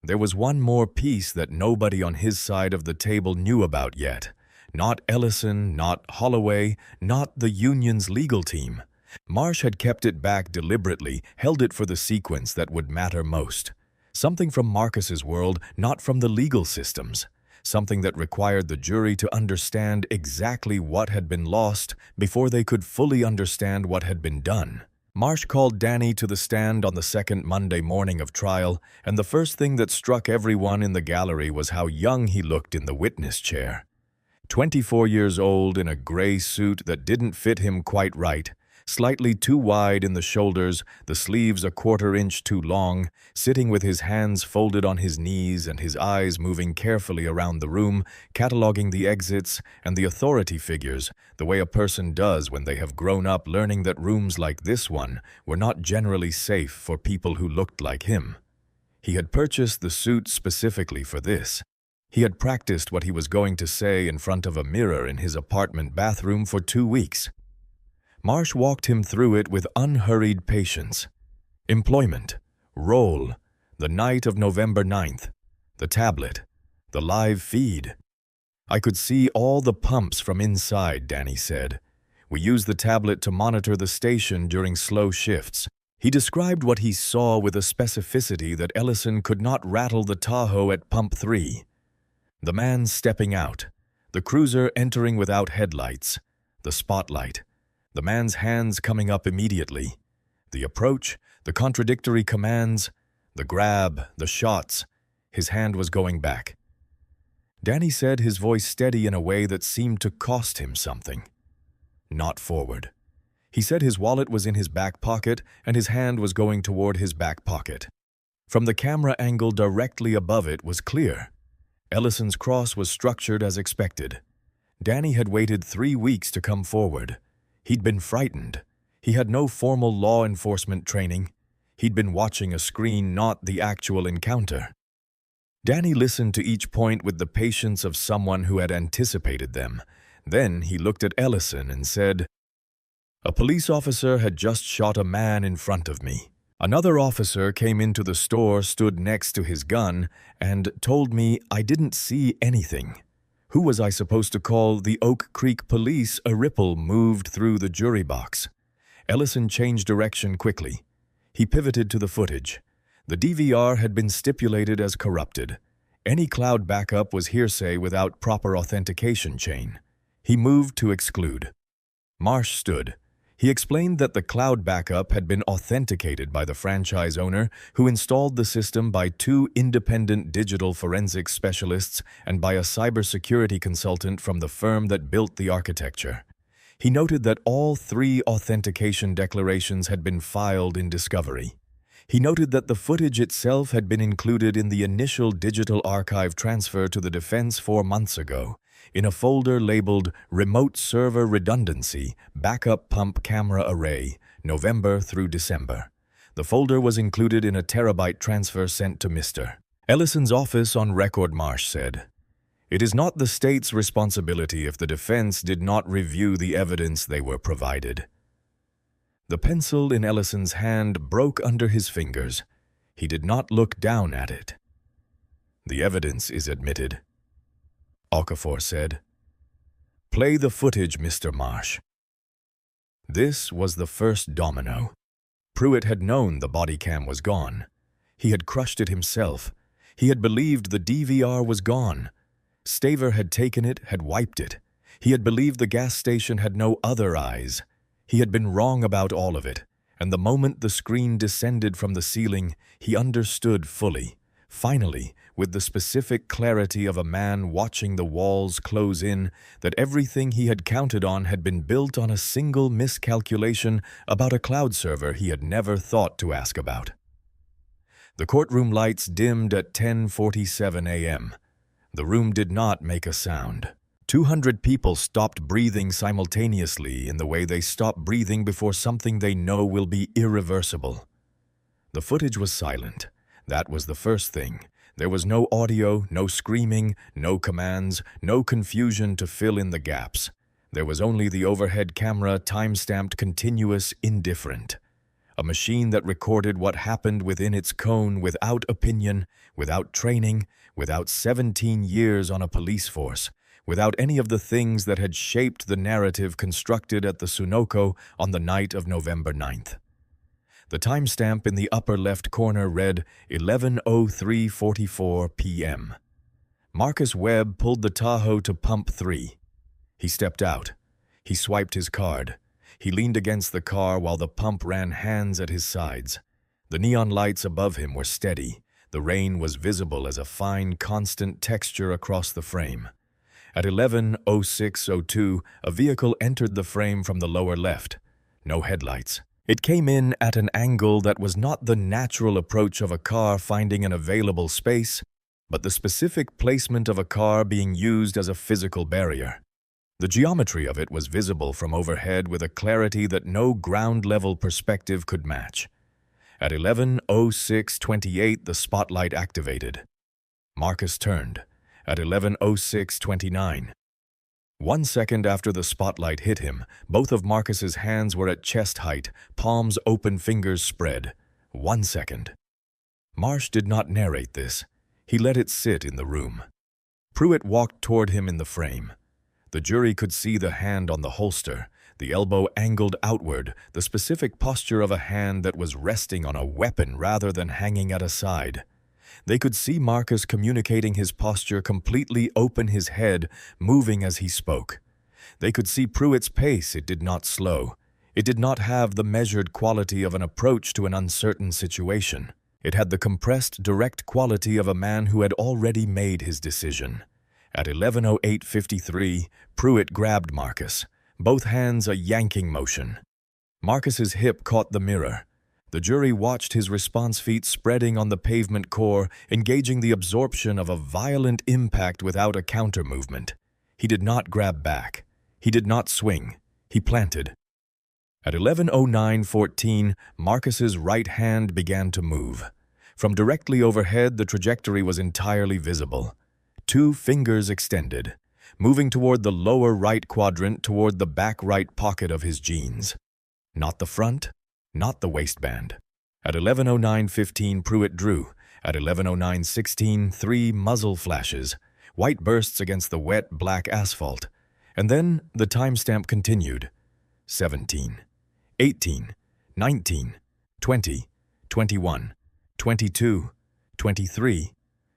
There was one more piece that nobody on his side of the table knew about yet. Not Ellison, not Holloway, not the union's legal team. Marsh had kept it back deliberately, held it for the sequence that would matter most. Something from Marcus's world, not from the legal systems. Something that required the jury to understand exactly what had been lost before they could fully understand what had been done. Marsh called Danny to the stand on the second Monday morning of trial, and the first thing that struck everyone in the gallery was how young he looked in the witness chair. 24 years old in a gray suit that didn't fit him quite right, slightly too wide in the shoulders, the sleeves a quarter-inch too long, sitting with his hands folded on his knees and his eyes moving carefully around the room, cataloging the exits and the authority figures, the way a person does when they have grown up learning that rooms like this one were not generally safe for people who looked like him. He had purchased the suit specifically for this. He had practiced what he was going to say in front of a mirror in his apartment bathroom for 2 weeks. Marsh walked him through it with unhurried patience. Employment, role, the night of November 9th, the tablet, the live feed. I could see all the pumps from inside, Danny said. We used the tablet to monitor the station during slow shifts. He described what he saw with a specificity that Ellison could not rattle the Tahoe at Pump 3. The man stepping out, the cruiser entering without headlights, the spotlight, the man's hands coming up immediately, the approach, the contradictory commands, the grab, the shots. His hand was going back. Danny said, his voice steady in a way that seemed to cost him something. Not forward. He said his wallet was in his back pocket and his hand was going toward his back pocket. From the camera angle directly above it was clear. Ellison's cross was structured as expected. Danny had waited 3 weeks to come forward. He'd been frightened. He had no formal law enforcement training. He'd been watching a screen, not the actual encounter. Danny listened to each point with the patience of someone who had anticipated them. Then he looked at Ellison and said, "A police officer had just shot a man in front of me. Another officer came into the store, stood next to his gun, and told me I didn't see anything. Who was I supposed to call? The Oak Creek police?" A ripple moved through the jury box. Ellison changed direction quickly. He pivoted to the footage. The DVR had been stipulated as corrupted. Any cloud backup was hearsay without proper authentication chain. He moved to exclude. Marsh stood. He explained that the cloud backup had been authenticated by the franchise owner, who installed the system by 2 independent digital forensics specialists and by a cybersecurity consultant from the firm that built the architecture. He noted that all 3 authentication declarations had been filed in discovery. He noted that the footage itself had been included in the initial digital archive transfer to the defense 4 months ago, in a folder labeled Remote Server Redundancy, Backup Pump Camera Array, November through December. The folder was included in a terabyte transfer sent to Mr. Ellison's office on record. Marsh said, "It is not the state's responsibility if the defense did not review the evidence they were provided." The pencil in Ellison's hand broke under his fingers. He did not look down at it. "The evidence is admitted," Okafor said. "Play the footage, Mr. Marsh." This was the first domino. Pruitt had known the body cam was gone. He had crushed it himself. He had believed the DVR was gone. Staver had taken it, had wiped it. He had believed the gas station had no other eyes. He had been wrong about all of it, and the moment the screen descended from the ceiling, he understood fully, finally, with the specific clarity of a man watching the walls close in, that everything he had counted on had been built on a single miscalculation about a cloud server he had never thought to ask about. The courtroom lights dimmed at 10:47 a.m. The room did not make a sound. 200 people stopped breathing simultaneously in the way they stop breathing before something they know will be irreversible. The footage was silent. That was the first thing. There was no audio, no screaming, no commands, no confusion to fill in the gaps. There was only the overhead camera, time-stamped, continuous, indifferent. A machine that recorded what happened within its cone without opinion, without training, without 17 years on a police force, without any of the things that had shaped the narrative constructed at the Sunoco on the night of November 9th. The timestamp in the upper left corner read 11:03:44 p.m. Marcus Webb pulled the Tahoe to Pump 3. He stepped out. He swiped his card. He leaned against the car while the pump ran hands at his sides. The neon lights above him were steady. The rain was visible as a fine, constant texture across the frame. At 11:06:02, a vehicle entered the frame from the lower left. No headlights. It came in at an angle that was not the natural approach of a car finding an available space, but the specific placement of a car being used as a physical barrier. The geometry of it was visible from overhead with a clarity that no ground-level perspective could match. At 11:06:28, the spotlight activated. Marcus turned. At 11:06:29. 1 second after the spotlight hit him, both of Marcus's hands were at chest height, palms open, fingers spread. 1 second. Marsh did not narrate this. He let it sit in the room. Pruitt walked toward him in the frame. The jury could see the hand on the holster, the elbow angled outward, the specific posture of a hand that was resting on a weapon rather than hanging at a side. They could see Marcus communicating his posture, completely open, his head moving as he spoke. They could see Pruitt's pace. It did not slow. It did not have the measured quality of an approach to an uncertain situation. It had the compressed, direct quality of a man who had already made his decision. At 11:08:53, Pruitt grabbed Marcus, both hands a yanking motion. Marcus's hip caught the mirror. The jury watched his response feet spreading on the pavement core, engaging the absorption of a violent impact without a counter-movement. He did not grab back. He did not swing. He planted. At 11:09:14, Marcus's right hand began to move. From directly overhead, the trajectory was entirely visible. 2 fingers extended, moving toward the lower right quadrant, toward the back right pocket of his jeans. Not the front, not the waistband. At 11:09:15, Pruitt drew. At 11:09:16, 3 muzzle flashes, white bursts against the wet, black asphalt. And then the timestamp continued. 17, 18, 19, 20, 21, 22, 23,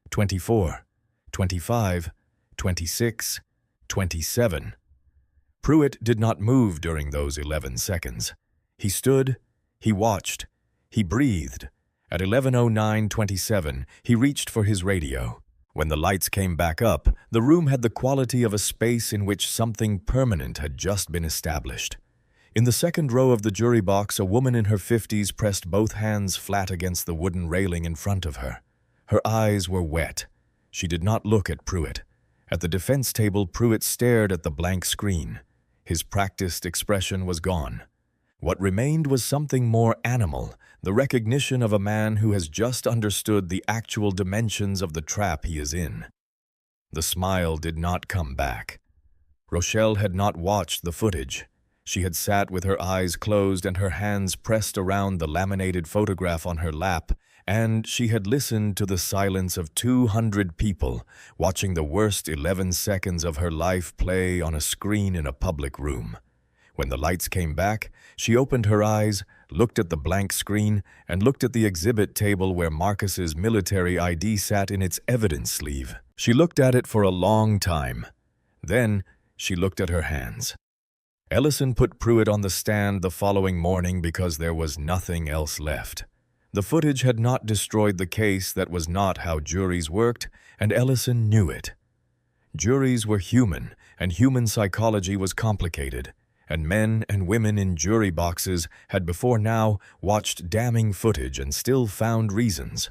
24, 25, 26, 27. Pruitt did not move during those 11 seconds. He stood, he watched, he breathed. At 11:09:27, he reached for his radio. When the lights came back up, the room had the quality of a space in which something permanent had just been established. In the second row of the jury box, a woman in her 50s pressed both hands flat against the wooden railing in front of her. Her eyes were wet. She did not look at Pruitt. At the defense table, Pruitt stared at the blank screen. His practiced expression was gone. What remained was something more animal, the recognition of a man who has just understood the actual dimensions of the trap he is in. The smile did not come back. Rochelle had not watched the footage. She had sat with her eyes closed and her hands pressed around the laminated photograph on her lap, and she had listened to the silence of 200 people, watching the worst 11 seconds of her life play on a screen in a public room. When the lights came back, she opened her eyes, looked at the blank screen, and looked at the exhibit table where Marcus's military ID sat in its evidence sleeve. She looked at it for a long time. Then she looked at her hands. Ellison put Pruitt on the stand the following morning because there was nothing else left. The footage had not destroyed the case. That was not how juries worked, and Ellison knew it. Juries were human, and human psychology was complicated, and men and women in jury boxes had before now watched damning footage and still found reasons.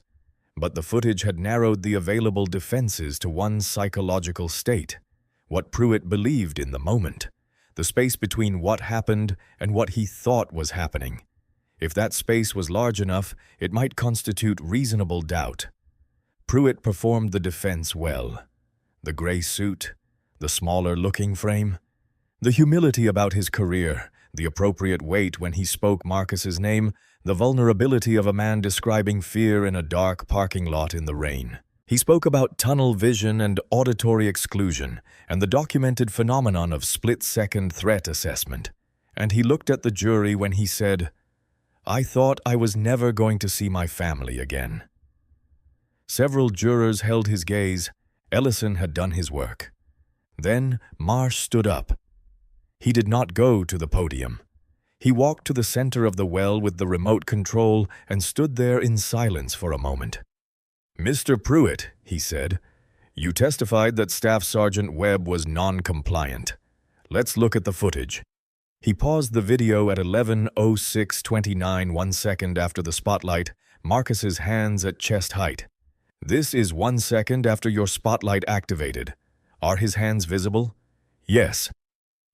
But the footage had narrowed the available defenses to one psychological state, what Pruitt believed in the moment, the space between what happened and what he thought was happening. If that space was large enough, it might constitute reasonable doubt. Pruitt performed the defense well. The gray suit, the smaller-looking frame, the humility about his career, the appropriate weight when he spoke Marcus's name, the vulnerability of a man describing fear in a dark parking lot in the rain. He spoke about tunnel vision and auditory exclusion and the documented phenomenon of split-second threat assessment. And he looked at the jury when he said, "I thought I was never going to see my family again." Several jurors held his gaze. Ellison had done his work. Then Marsh stood up. He did not go to the podium. He walked to the center of the well with the remote control and stood there in silence for a moment. "Mr. Pruitt," he said, "you testified that Staff Sergeant Webb was non-compliant. Let's look at the footage." He paused the video at 11:06:29, 1 second after the spotlight, Marcus's hands at chest height. "This is 1 second after your spotlight activated. Are his hands visible?" "Yes."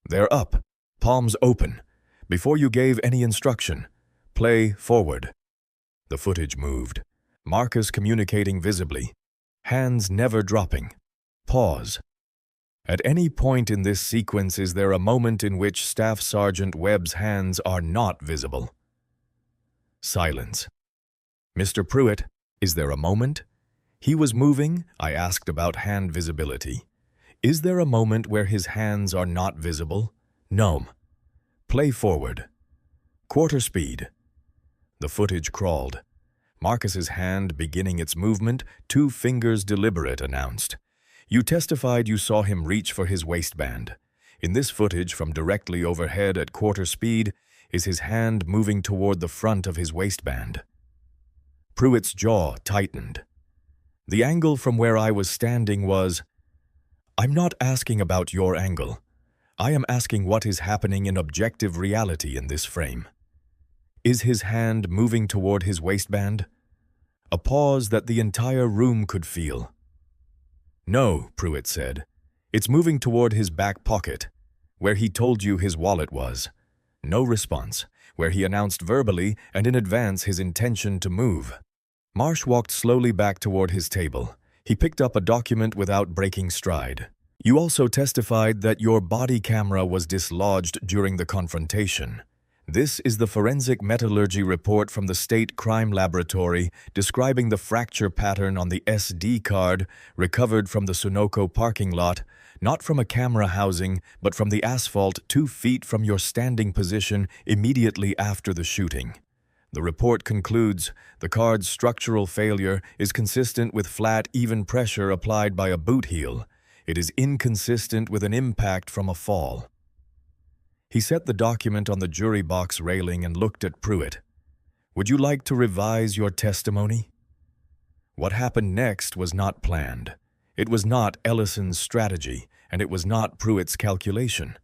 "They're up, palms open. Before you gave any instruction, play forward." The footage moved. Marcus communicating visibly. Hands never dropping. Pause. At any point in this sequence is there a moment in which Staff Sergeant Webb's hands are not visible? Silence. "Mr. Pruitt, is there a moment?" He was moving. I asked about hand visibility. Is there a moment where his hands are not visible? No. Play forward. Quarter speed. The footage crawled. Marcus's hand beginning its movement, 2 fingers deliberate, announced. You testified you saw him reach for his waistband. In this footage from directly overhead at quarter speed is his hand moving toward the front of his waistband. Pruitt's jaw tightened. The angle from where I was standing was... I'm not asking about your angle. I am asking what is happening in objective reality in this frame. Is his hand moving toward his waistband? A pause that the entire room could feel. No, Pruitt said. It's moving toward his back pocket, where he told you his wallet was. No response, where he announced verbally and in advance his intention to move. Marsh walked slowly back toward his table. He picked up a document without breaking stride. You also testified that your body camera was dislodged during the confrontation. This is the forensic metallurgy report from the State Crime Laboratory describing the fracture pattern on the SD card recovered from the Sunoco parking lot, not from a camera housing, but from the asphalt 2 feet from your standing position immediately after the shooting. The report concludes the card's structural failure is consistent with flat, even pressure applied by a boot heel. It is inconsistent with an impact from a fall. He set the document on the jury box railing and looked at Pruitt. Would you like to revise your testimony? What happened next was not planned. It was not Ellison's strategy, and it was not Pruitt's calculation.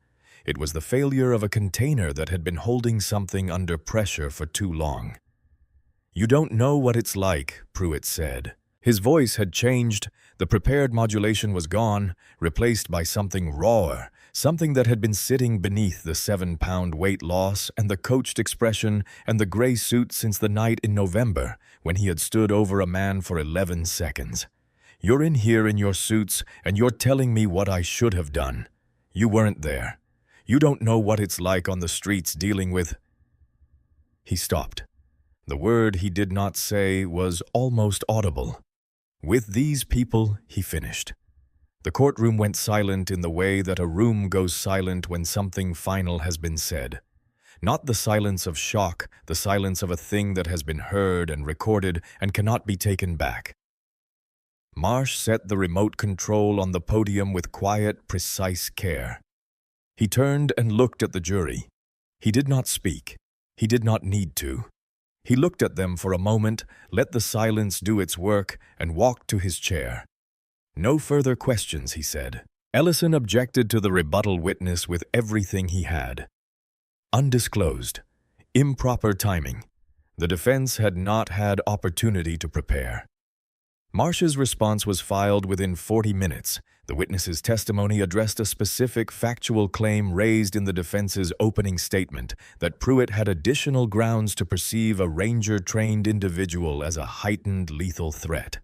It was the failure of a container that had been holding something under pressure for too long. You don't know what it's like, Pruitt said. His voice had changed. The prepared modulation was gone, replaced by something rawer, something that had been sitting beneath the 7-pound weight loss and the coached expression and the gray suit since the night in November when he had stood over a man for 11 seconds. You're in here in your suits and you're telling me what I should have done. You weren't there. You don't know what it's like on the streets dealing with... He stopped. The word he did not say was almost audible. With these people, he finished. The courtroom went silent in the way that a room goes silent when something final has been said. Not the silence of shock, the silence of a thing that has been heard and recorded and cannot be taken back. Marsh set the remote control on the podium with quiet, precise care. He turned and looked at the jury. He did not speak. He did not need to. He looked at them for a moment, let the silence do its work, and walked to his chair. No further questions, he said. Ellison objected to the rebuttal witness with everything he had. Undisclosed. Improper timing. The defense had not had opportunity to prepare. Marsh's response was filed within 40 minutes. The witness's testimony addressed a specific factual claim raised in the defense's opening statement that Pruitt had additional grounds to perceive a ranger-trained individual as a heightened lethal threat.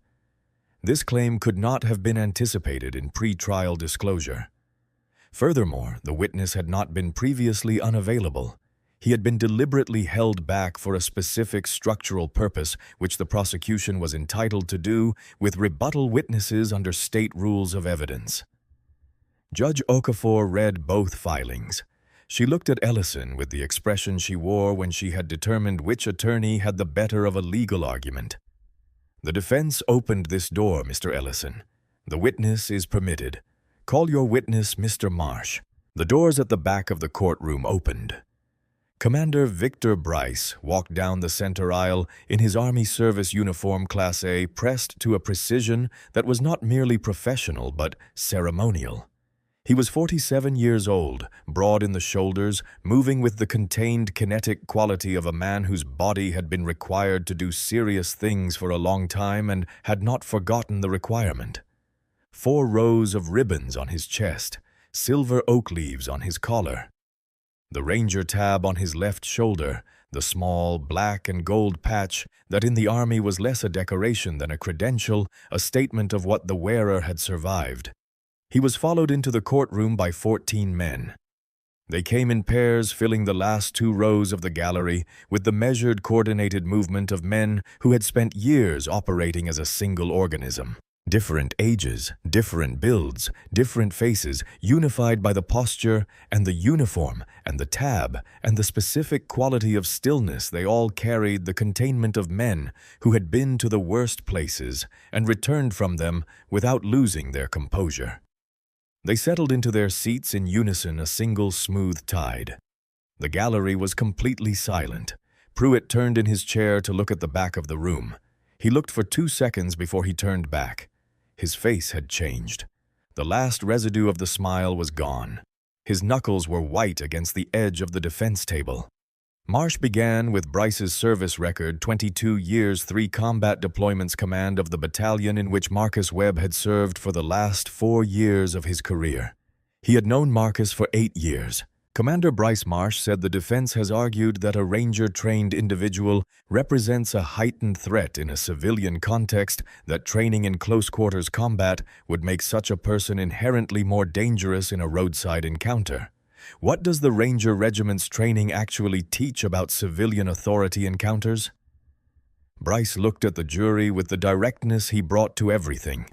This claim could not have been anticipated in pre-trial disclosure. Furthermore, the witness had not been previously unavailable. He had been deliberately held back for a specific structural purpose which the prosecution was entitled to do with rebuttal witnesses under state rules of evidence. Judge Okafor read both filings. She looked at Ellison with the expression she wore when she had determined which attorney had the better of a legal argument. The defense opened this door, Mr. Ellison. The witness is permitted. Call your witness, Mr. Marsh. The doors at the back of the courtroom opened. Commander Victor Bryce walked down the center aisle in his Army Service uniform Class A, pressed to a precision that was not merely professional but ceremonial. He was 47 years old, broad in the shoulders, moving with the contained kinetic quality of a man whose body had been required to do serious things for a long time and had not forgotten the requirement. 4 rows of ribbons on his chest, silver oak leaves on his collar. The Ranger tab on his left shoulder, the small black and gold patch that in the Army was less a decoration than a credential, a statement of what the wearer had survived. He was followed into the courtroom by 14 men. They came in pairs, filling the last 2 rows of the gallery with the measured, coordinated movement of men who had spent years operating as a single organism. Different ages, different builds, different faces, unified by the posture and the uniform and the tab and the specific quality of stillness. They all carried the containment of men who had been to the worst places and returned from them without losing their composure. They settled into their seats in unison, a single smooth tide. The gallery was completely silent. Pruitt turned in his chair to look at the back of the room. He looked for 2 seconds before he turned back. His face had changed. The last residue of the smile was gone. His knuckles were white against the edge of the defense table. Marsh began with Bryce's service record, 22 years, 3 combat deployments, command of the battalion in which Marcus Webb had served for the last 4 years of his career. He had known Marcus for 8 years. Commander Bryce Marsh said the defense has argued that a Ranger-trained individual represents a heightened threat in a civilian context, that training in close-quarters combat would make such a person inherently more dangerous in a roadside encounter. What does the Ranger Regiment's training actually teach about civilian authority encounters? Bryce looked at the jury with the directness he brought to everything.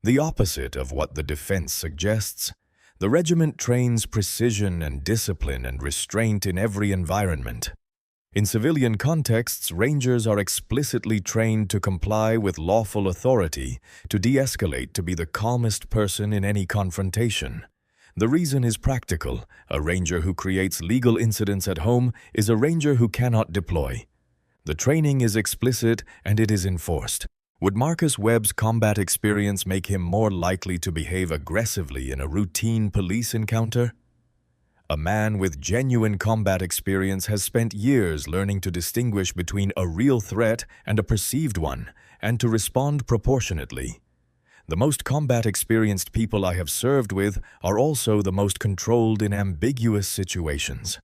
The opposite of what the defense suggests. The regiment trains precision and discipline and restraint in every environment. In civilian contexts, Rangers are explicitly trained to comply with lawful authority, to de-escalate, to be the calmest person in any confrontation. The reason is practical. A Ranger who creates legal incidents at home is a Ranger who cannot deploy. The training is explicit and it is enforced. Would Marcus Webb's combat experience make him more likely to behave aggressively in a routine police encounter? A man with genuine combat experience has spent years learning to distinguish between a real threat and a perceived one, and to respond proportionately. The most combat-experienced people I have served with are also the most controlled in ambiguous situations.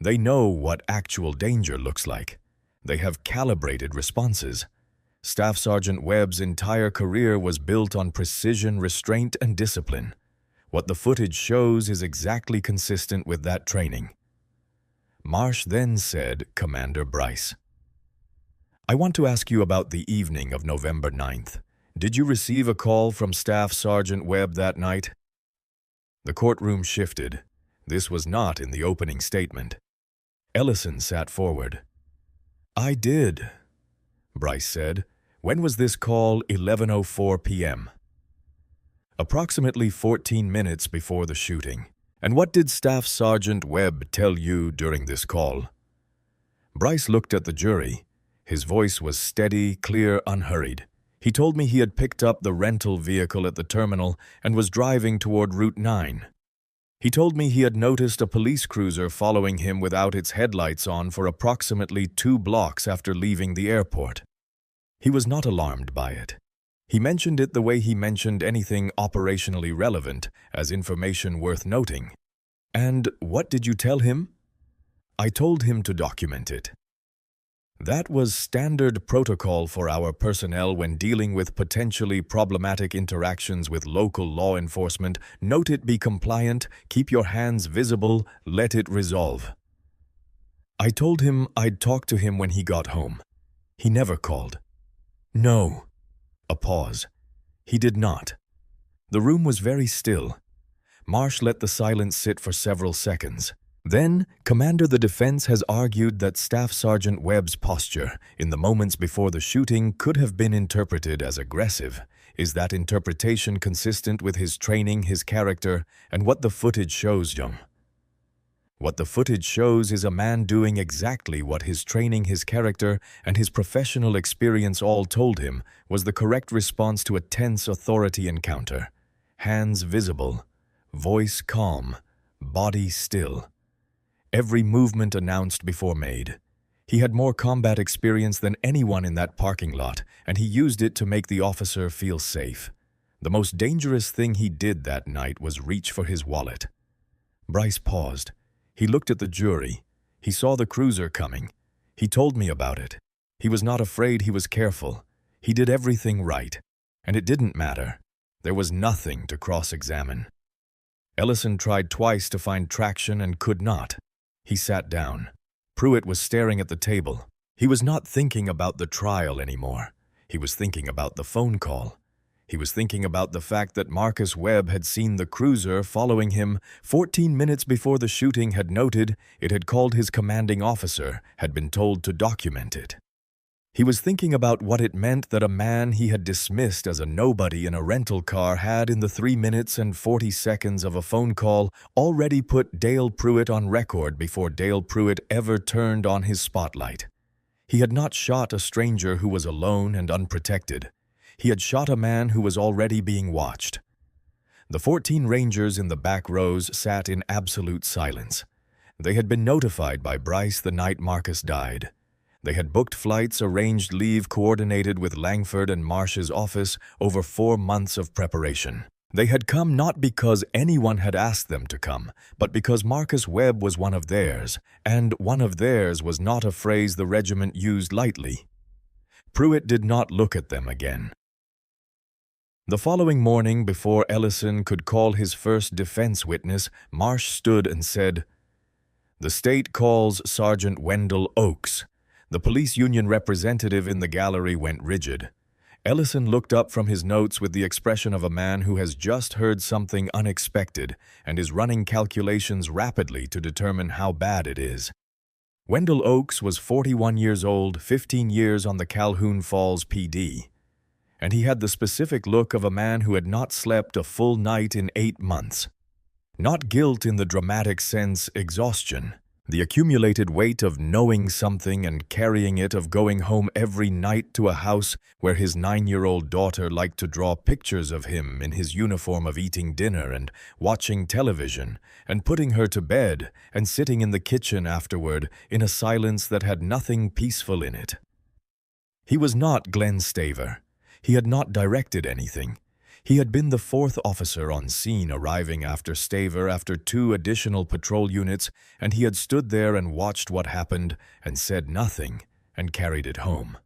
They know what actual danger looks like. They have calibrated responses. Staff Sergeant Webb's entire career was built on precision, restraint, and discipline. What the footage shows is exactly consistent with that training. Marsh then said, "Commander Bryce, I want to ask you about the evening of November 9th. Did you receive a call from Staff Sergeant Webb that night?" The courtroom shifted. This was not in the opening statement. Ellison sat forward. "I did," Bryce said. "When was this call?" 11:04 p.m. Approximately 14 minutes before the shooting. "And what did Staff Sergeant Webb tell you during this call?" Bryce looked at the jury. His voice was steady, clear, unhurried. "He told me he had picked up the rental vehicle at the terminal and was driving toward Route 9. He told me he had noticed a police cruiser following him without its headlights on for approximately 2 blocks after leaving the airport. He was not alarmed by it. He mentioned it the way he mentioned anything operationally relevant, as information worth noting." "And what did you tell him?" "I told him to document it." That was standard protocol for our personnel when dealing with potentially problematic interactions with local law enforcement. Note it, be compliant, keep your hands visible, let it resolve. "I told him I'd talk to him when he got home. He never called." "No." A pause. "He did not." The room was very still. Marsh let the silence sit for several seconds. Then, Commander, the defense has argued that Staff Sergeant Webb's posture in the moments before the shooting could have been interpreted as aggressive. Is that interpretation consistent with his training, his character, and what the footage shows, Jung? What the footage shows is a man doing exactly what his training, his character, and his professional experience all told him was the correct response to a tense authority encounter. Hands visible, voice calm, body still. Every movement announced before made. He had more combat experience than anyone in that parking lot, and he used it to make the officer feel safe. The most dangerous thing he did that night was reach for his wallet. Bryce paused. He looked at the jury. He saw the cruiser coming. He told me about it. He was not afraid, he was careful. He did everything right. And it didn't matter. There was nothing to cross-examine. Ellison tried twice to find traction and could not. He sat down. Pruitt was staring at the table. He was not thinking about the trial anymore. He was thinking about the phone call. He was thinking about the fact that Marcus Webb had seen the cruiser following him 14 minutes before the shooting, had noted it had called his commanding officer, had been told to document it. He was thinking about what it meant that a man he had dismissed as a nobody in a rental car had, in the 3 minutes and 40 seconds of a phone call, already put Dale Pruitt on record before Dale Pruitt ever turned on his spotlight. He had not shot a stranger who was alone and unprotected. He had shot a man who was already being watched. The 14 Rangers in the back rows sat in absolute silence. They had been notified by Bryce the night Marcus died. They had booked flights, arranged leave, coordinated with Langford and Marsh's office over 4 months of preparation. They had come not because anyone had asked them to come, but because Marcus Webb was one of theirs, and one of theirs was not a phrase the regiment used lightly. Pruitt did not look at them again. The following morning, before Ellison could call his first defense witness, Marsh stood and said, "The state calls Sergeant Wendell Oakes." The police union representative in the gallery went rigid. Ellison looked up from his notes with the expression of a man who has just heard something unexpected and is running calculations rapidly to determine how bad it is. Wendell Oakes was 41 years old, 15 years on the Calhoun Falls PD. And he had the specific look of a man who had not slept a full night in 8 months. Not guilt in the dramatic sense, exhaustion. The accumulated weight of knowing something and carrying it, of going home every night to a house where his 9-year-old daughter liked to draw pictures of him in his uniform, of eating dinner and watching television, and putting her to bed and sitting in the kitchen afterward in a silence that had nothing peaceful in it. He was not Glenn Staver. He had not directed anything. He had been the 4th officer on scene, arriving after Staver, after 2 additional patrol units, and he had stood there and watched what happened and said nothing and carried it home.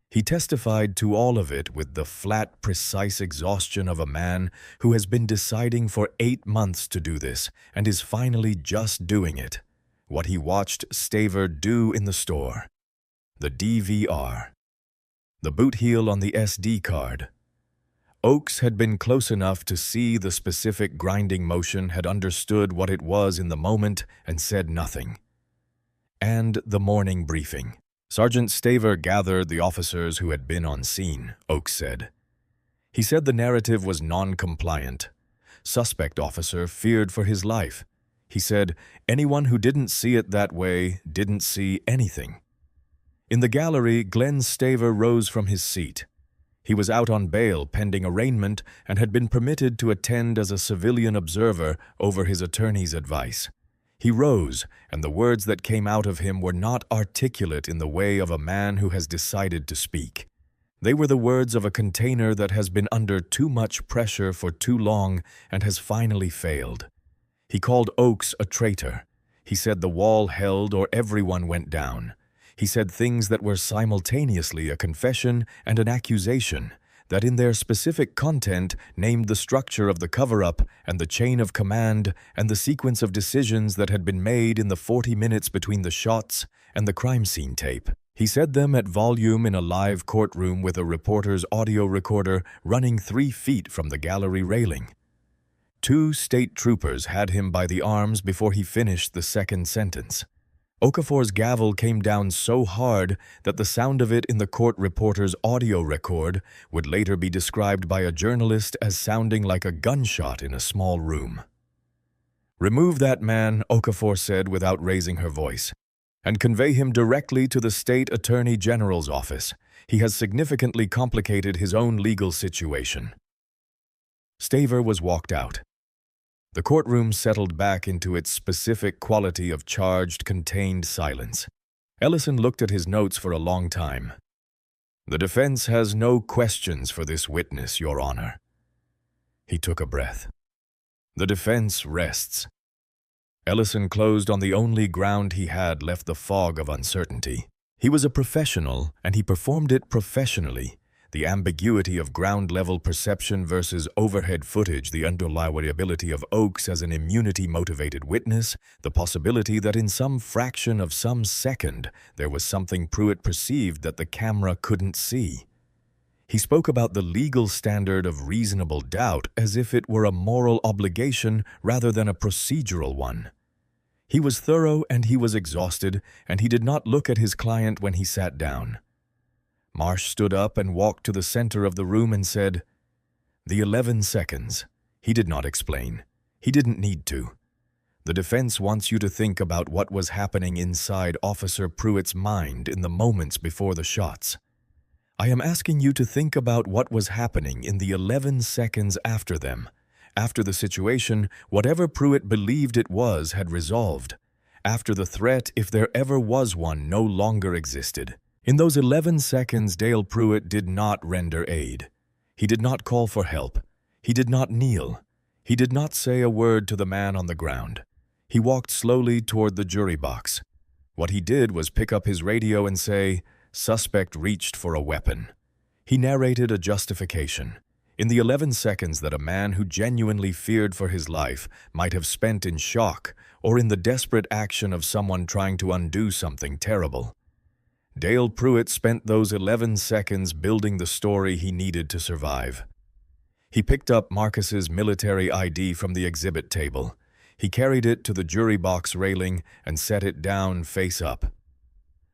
He testified to all of it with the flat, precise exhaustion of a man who has been deciding for 8 months to do this and is finally just doing it. What he watched Staver do in the store. The DVR. The boot heel on the SD card. Oakes had been close enough to see the specific grinding motion, had understood what it was in the moment, and said nothing. And the morning briefing. Sergeant Staver gathered the officers who had been on scene, Oakes said. He said the narrative was non-compliant. Suspect officer feared for his life. He said anyone who didn't see it that way didn't see anything. In the gallery, Glenn Staver rose from his seat. He was out on bail pending arraignment and had been permitted to attend as a civilian observer over his attorney's advice. He rose, and the words that came out of him were not articulate in the way of a man who has decided to speak. They were the words of a container that has been under too much pressure for too long and has finally failed. He called Oakes a traitor. He said the wall held or everyone went down. He said things that were simultaneously a confession and an accusation, that in their specific content named the structure of the cover-up and the chain of command and the sequence of decisions that had been made in the 40 minutes between the shots and the crime scene tape. He said them at volume in a live courtroom with a reporter's audio recorder running 3 feet from the gallery railing. 2 state troopers had him by the arms before he finished the second sentence. Okafor's gavel came down so hard that the sound of it in the court reporter's audio record would later be described by a journalist as sounding like a gunshot in a small room. "Remove that man," Okafor said without raising her voice, "and convey him directly to the State Attorney General's office. He has significantly complicated his own legal situation." Staver was walked out. The courtroom settled back into its specific quality of charged, contained silence. Ellison looked at his notes for a long time. "The defense has no questions for this witness, Your Honor." He took a breath. "The defense rests." Ellison closed on the only ground he had left, the fog of uncertainty. He was a professional, and he performed it professionally. the ambiguity of ground-level perception versus overhead footage, the unreliability of Oakes as an immunity-motivated witness, the possibility that in some fraction of some second there was something Pruitt perceived that the camera couldn't see. He spoke about the legal standard of reasonable doubt as if it were a moral obligation rather than a procedural one. He was thorough and he was exhausted, and he did not look at his client when he sat down. Marsh stood up and walked to the center of the room and said, "The 11 seconds." He did not explain. He didn't need to. The defense wants you to think about what was happening inside Officer Pruitt's mind in the moments before the shots. I am asking you to think about what was happening in the 11 seconds after them. After the situation, whatever Pruitt believed it was, had resolved. After the threat, if there ever was one, no longer existed. In those 11 seconds, Dale Pruitt did not render aid. He did not call for help. He did not kneel. He did not say a word to the man on the ground. He walked slowly toward the jury box. What he did was pick up his radio and say, "Suspect reached for a weapon." He narrated a justification. In the 11 seconds that a man who genuinely feared for his life might have spent in shock or in the desperate action of someone trying to undo something terrible, Dale Pruitt spent those 11 seconds building the story he needed to survive. He picked up Marcus's military ID from the exhibit table. He carried it to the jury box railing and set it down face up.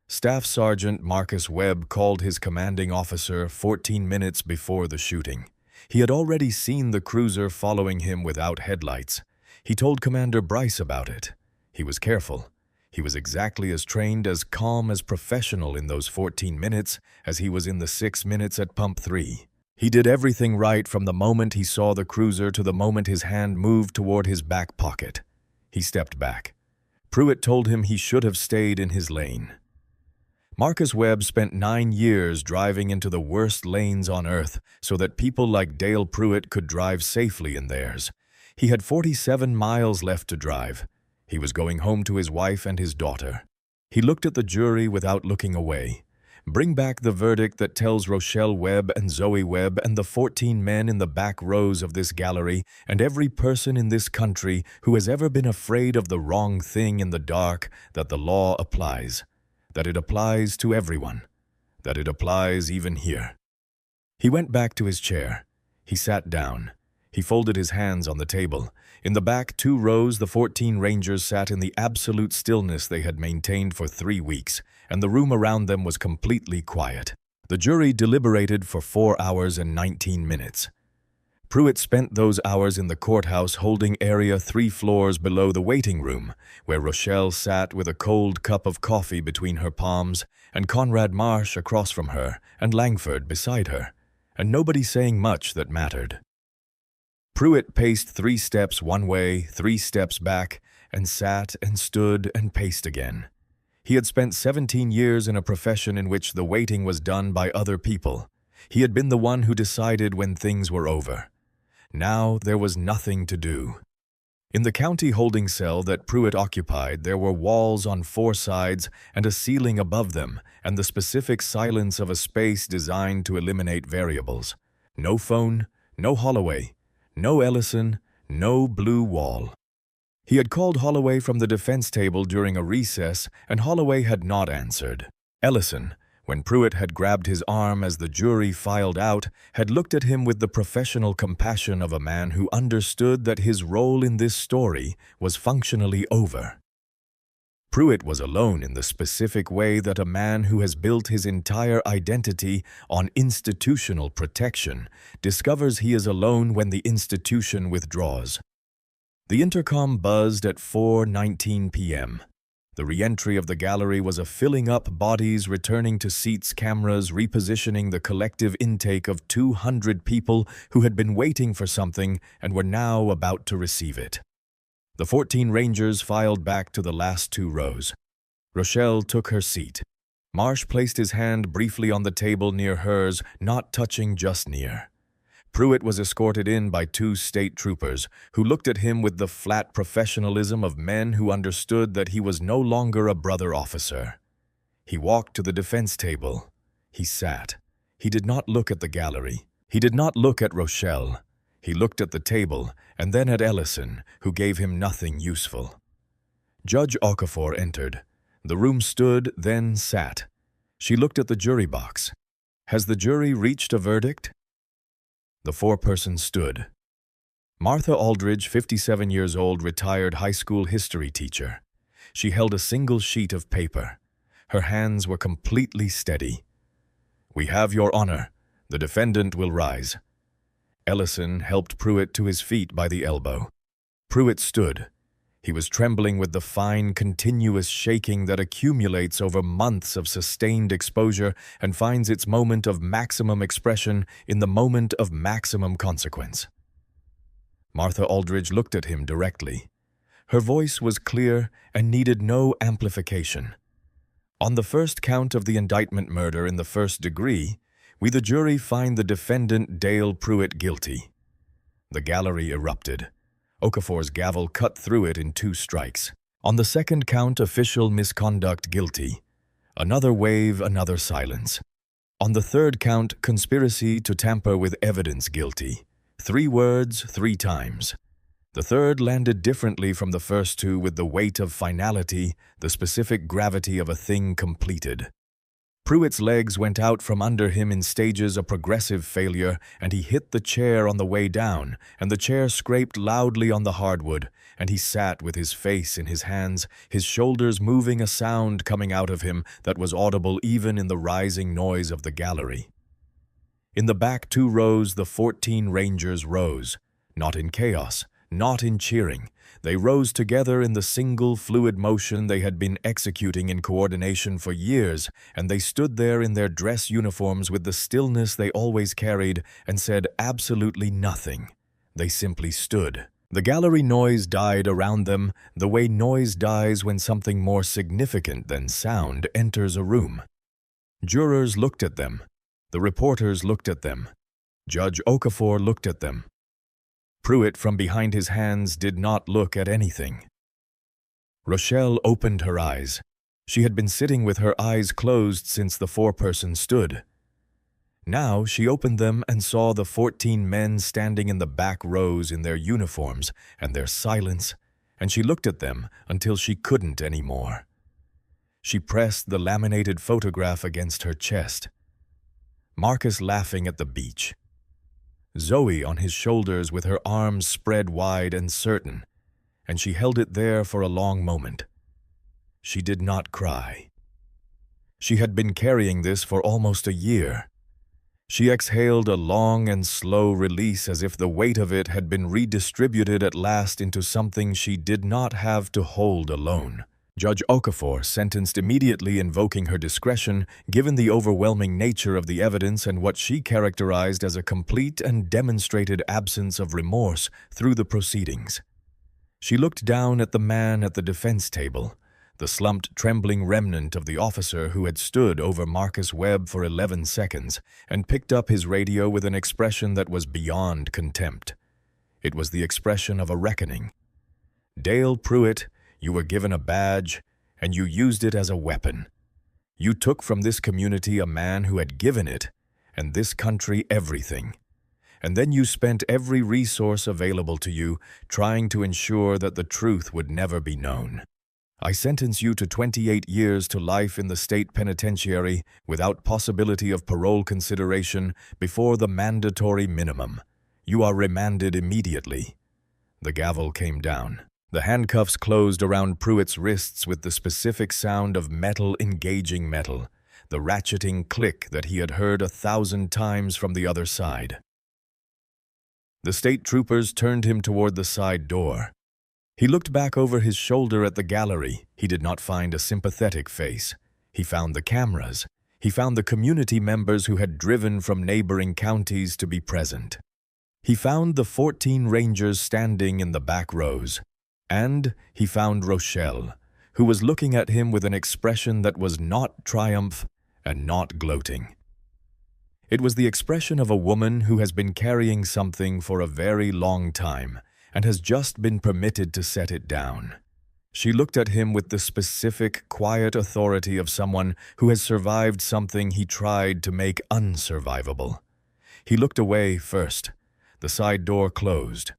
Staff Sergeant Marcus Webb called his commanding officer 14 minutes before the shooting. He had already seen the cruiser following him without headlights. He told Commander Bryce about it. He was careful. He was exactly as trained, as calm, as professional in those 14 minutes as he was in the 6 minutes at Pump 3. He did everything right from the moment he saw the cruiser to the moment his hand moved toward his back pocket. He stepped back. Pruitt told him he should have stayed in his lane. Marcus Webb spent 9 years driving into the worst lanes on Earth so that people like Dale Pruitt could drive safely in theirs. He had 47 miles left to drive. He was going home to his wife and his daughter. He looked at the jury without looking away. Bring back the verdict that tells Rochelle Webb and Zoe Webb and the 14 men in the back rows of this gallery and every person in this country who has ever been afraid of the wrong thing in the dark that the law applies, that it applies to everyone, that it applies even here. He went back to his chair. He sat down. He folded his hands on the table. In the back 2 rows, the 14 Rangers sat in the absolute stillness they had maintained for 3 weeks, and the room around them was completely quiet. The jury deliberated for 4 hours and 19 minutes. Pruitt spent those hours in the courthouse holding area 3 floors below the waiting room, where Rochelle sat with a cold cup of coffee between her palms, and Conrad Marsh across from her, and Langford beside her, and nobody saying much that mattered. Pruitt paced 3 steps one way, 3 steps back, and sat and stood and paced again. He had spent 17 years in a profession in which the waiting was done by other people. He had been the one who decided when things were over. Now there was nothing to do. In the county holding cell that Pruitt occupied, there were walls on 4 sides and a ceiling above them, and the specific silence of a space designed to eliminate variables. No phone, no Holloway, no Ellison, no blue wall. He had called Holloway from the defense table during a recess, and Holloway had not answered. Ellison, when Pruitt had grabbed his arm as the jury filed out, had looked at him with the professional compassion of a man who understood that his role in this story was functionally over. Pruitt was alone in the specific way that a man who has built his entire identity on institutional protection discovers he is alone when the institution withdraws. The intercom buzzed at 4:19 p.m. The re-entry of the gallery was a filling up bodies returning to seats, cameras repositioning the collective intake of 200 people who had been waiting for something and were now about to receive it. The 14 Rangers filed back to the last 2 rows. Rochelle took her seat. Marsh placed his hand briefly on the table near hers, not touching, just near. Pruitt was escorted in by 2 state troopers, who looked at him with the flat professionalism of men who understood that he was no longer a brother officer. He walked to the defense table. He sat. He did not look at the gallery. He did not look at Rochelle. He looked at the table and then at Ellison, who gave him nothing useful. Judge Okafor entered. The room stood, then sat. She looked at the jury box. Has the jury reached a verdict? The foreperson stood. Martha Aldridge, 57 years old, retired high school history teacher. She held a single sheet of paper. Her hands were completely steady. We have your honor. The defendant will rise. Ellison helped Pruitt to his feet by the elbow. Pruitt stood. He was trembling with the fine, continuous shaking that accumulates over months of sustained exposure and finds its moment of maximum expression in the moment of maximum consequence. Martha Aldridge looked at him directly. Her voice was clear and needed no amplification. On the first count of the indictment, murder in the first degree, we the jury find the defendant Dale Pruitt guilty. The gallery erupted. Okafor's gavel cut through it in 2 strikes. On the second count, official misconduct, guilty. Another wave, another silence. On the third count, conspiracy to tamper with evidence, guilty. 3 words, 3 times. The third landed differently from the first 2 with the weight of finality, the specific gravity of a thing completed. Pruitt's legs went out from under him in stages of progressive failure, and he hit the chair on the way down, and the chair scraped loudly on the hardwood, and he sat with his face in his hands, his shoulders moving, a sound coming out of him that was audible even in the rising noise of the gallery. In the back 2 rows, the 14 Rangers rose, not in chaos, not in cheering. They rose together in the single fluid motion they had been executing in coordination for years, and they stood there in their dress uniforms with the stillness they always carried and said absolutely nothing. They simply stood. The gallery noise died around them, the way noise dies when something more significant than sound enters a room. Jurors looked at them. The reporters looked at them. Judge Okafor looked at them. Pruitt, from behind his hands, did not look at anything. Rochelle opened her eyes. She had been sitting with her eyes closed since the foreperson stood. Now she opened them and saw the 14 men standing in the back rows in their uniforms and their silence, and she looked at them until she couldn't anymore. She pressed the laminated photograph against her chest. Marcus laughing at the beach. Zoe on his shoulders with her arms spread wide and certain, and she held it there for a long moment. She did not cry. She had been carrying this for almost a year. She exhaled a long and slow release as if the weight of it had been redistributed at last into something she did not have to hold alone. Judge Okafor sentenced immediately, invoking her discretion, given the overwhelming nature of the evidence and what she characterized as a complete and demonstrated absence of remorse through the proceedings. She looked down at the man at the defense table, the slumped, trembling remnant of the officer who had stood over Marcus Webb for 11 seconds, and picked up his radio with an expression that was beyond contempt. It was the expression of a reckoning. Dale Pruitt, you were given a badge, and you used it as a weapon. You took from this community a man who had given it, and this country, everything. And then you spent every resource available to you trying to ensure that the truth would never be known. I sentence you to 28 years to life in the state penitentiary without possibility of parole consideration before the mandatory minimum. You are remanded immediately. The gavel came down. The handcuffs closed around Pruitt's wrists with the specific sound of metal engaging metal, the ratcheting click that he had heard 1,000 times from the other side. The state troopers turned him toward the side door. He looked back over his shoulder at the gallery. He did not find a sympathetic face. He found the cameras. He found the community members who had driven from neighboring counties to be present. He found the 14 Rangers standing in the back rows. And he found Rochelle, who was looking at him with an expression that was not triumph and not gloating. It was the expression of a woman who has been carrying something for a very long time and has just been permitted to set it down. She looked at him with the specific, quiet authority of someone who has survived something he tried to make unsurvivable. He looked away first. The side door closed.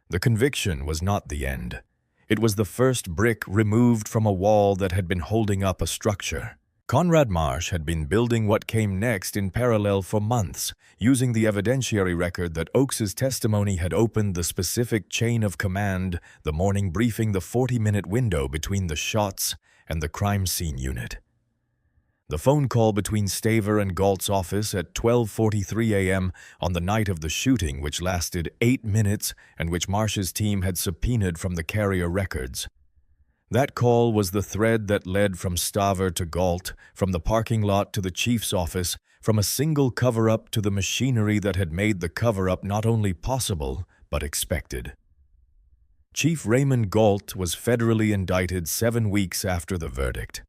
The conviction was not the end. It was the first brick removed from a wall that had been holding up a structure. Conrad Marsh had been building what came next in parallel for months, using the evidentiary record that Oakes's testimony had opened the specific chain of command, the morning briefing, the 40-minute window between the shots and the crime scene unit. The phone call between Staver and Galt's office at 12:43 a.m. on the night of the shooting, which lasted 8 minutes and which Marsh's team had subpoenaed from the carrier records. That call was the thread that led from Staver to Galt, from the parking lot to the chief's office, from a single cover-up to the machinery that had made the cover-up not only possible, but expected. Chief Raymond Galt was federally indicted 7 weeks after the verdict.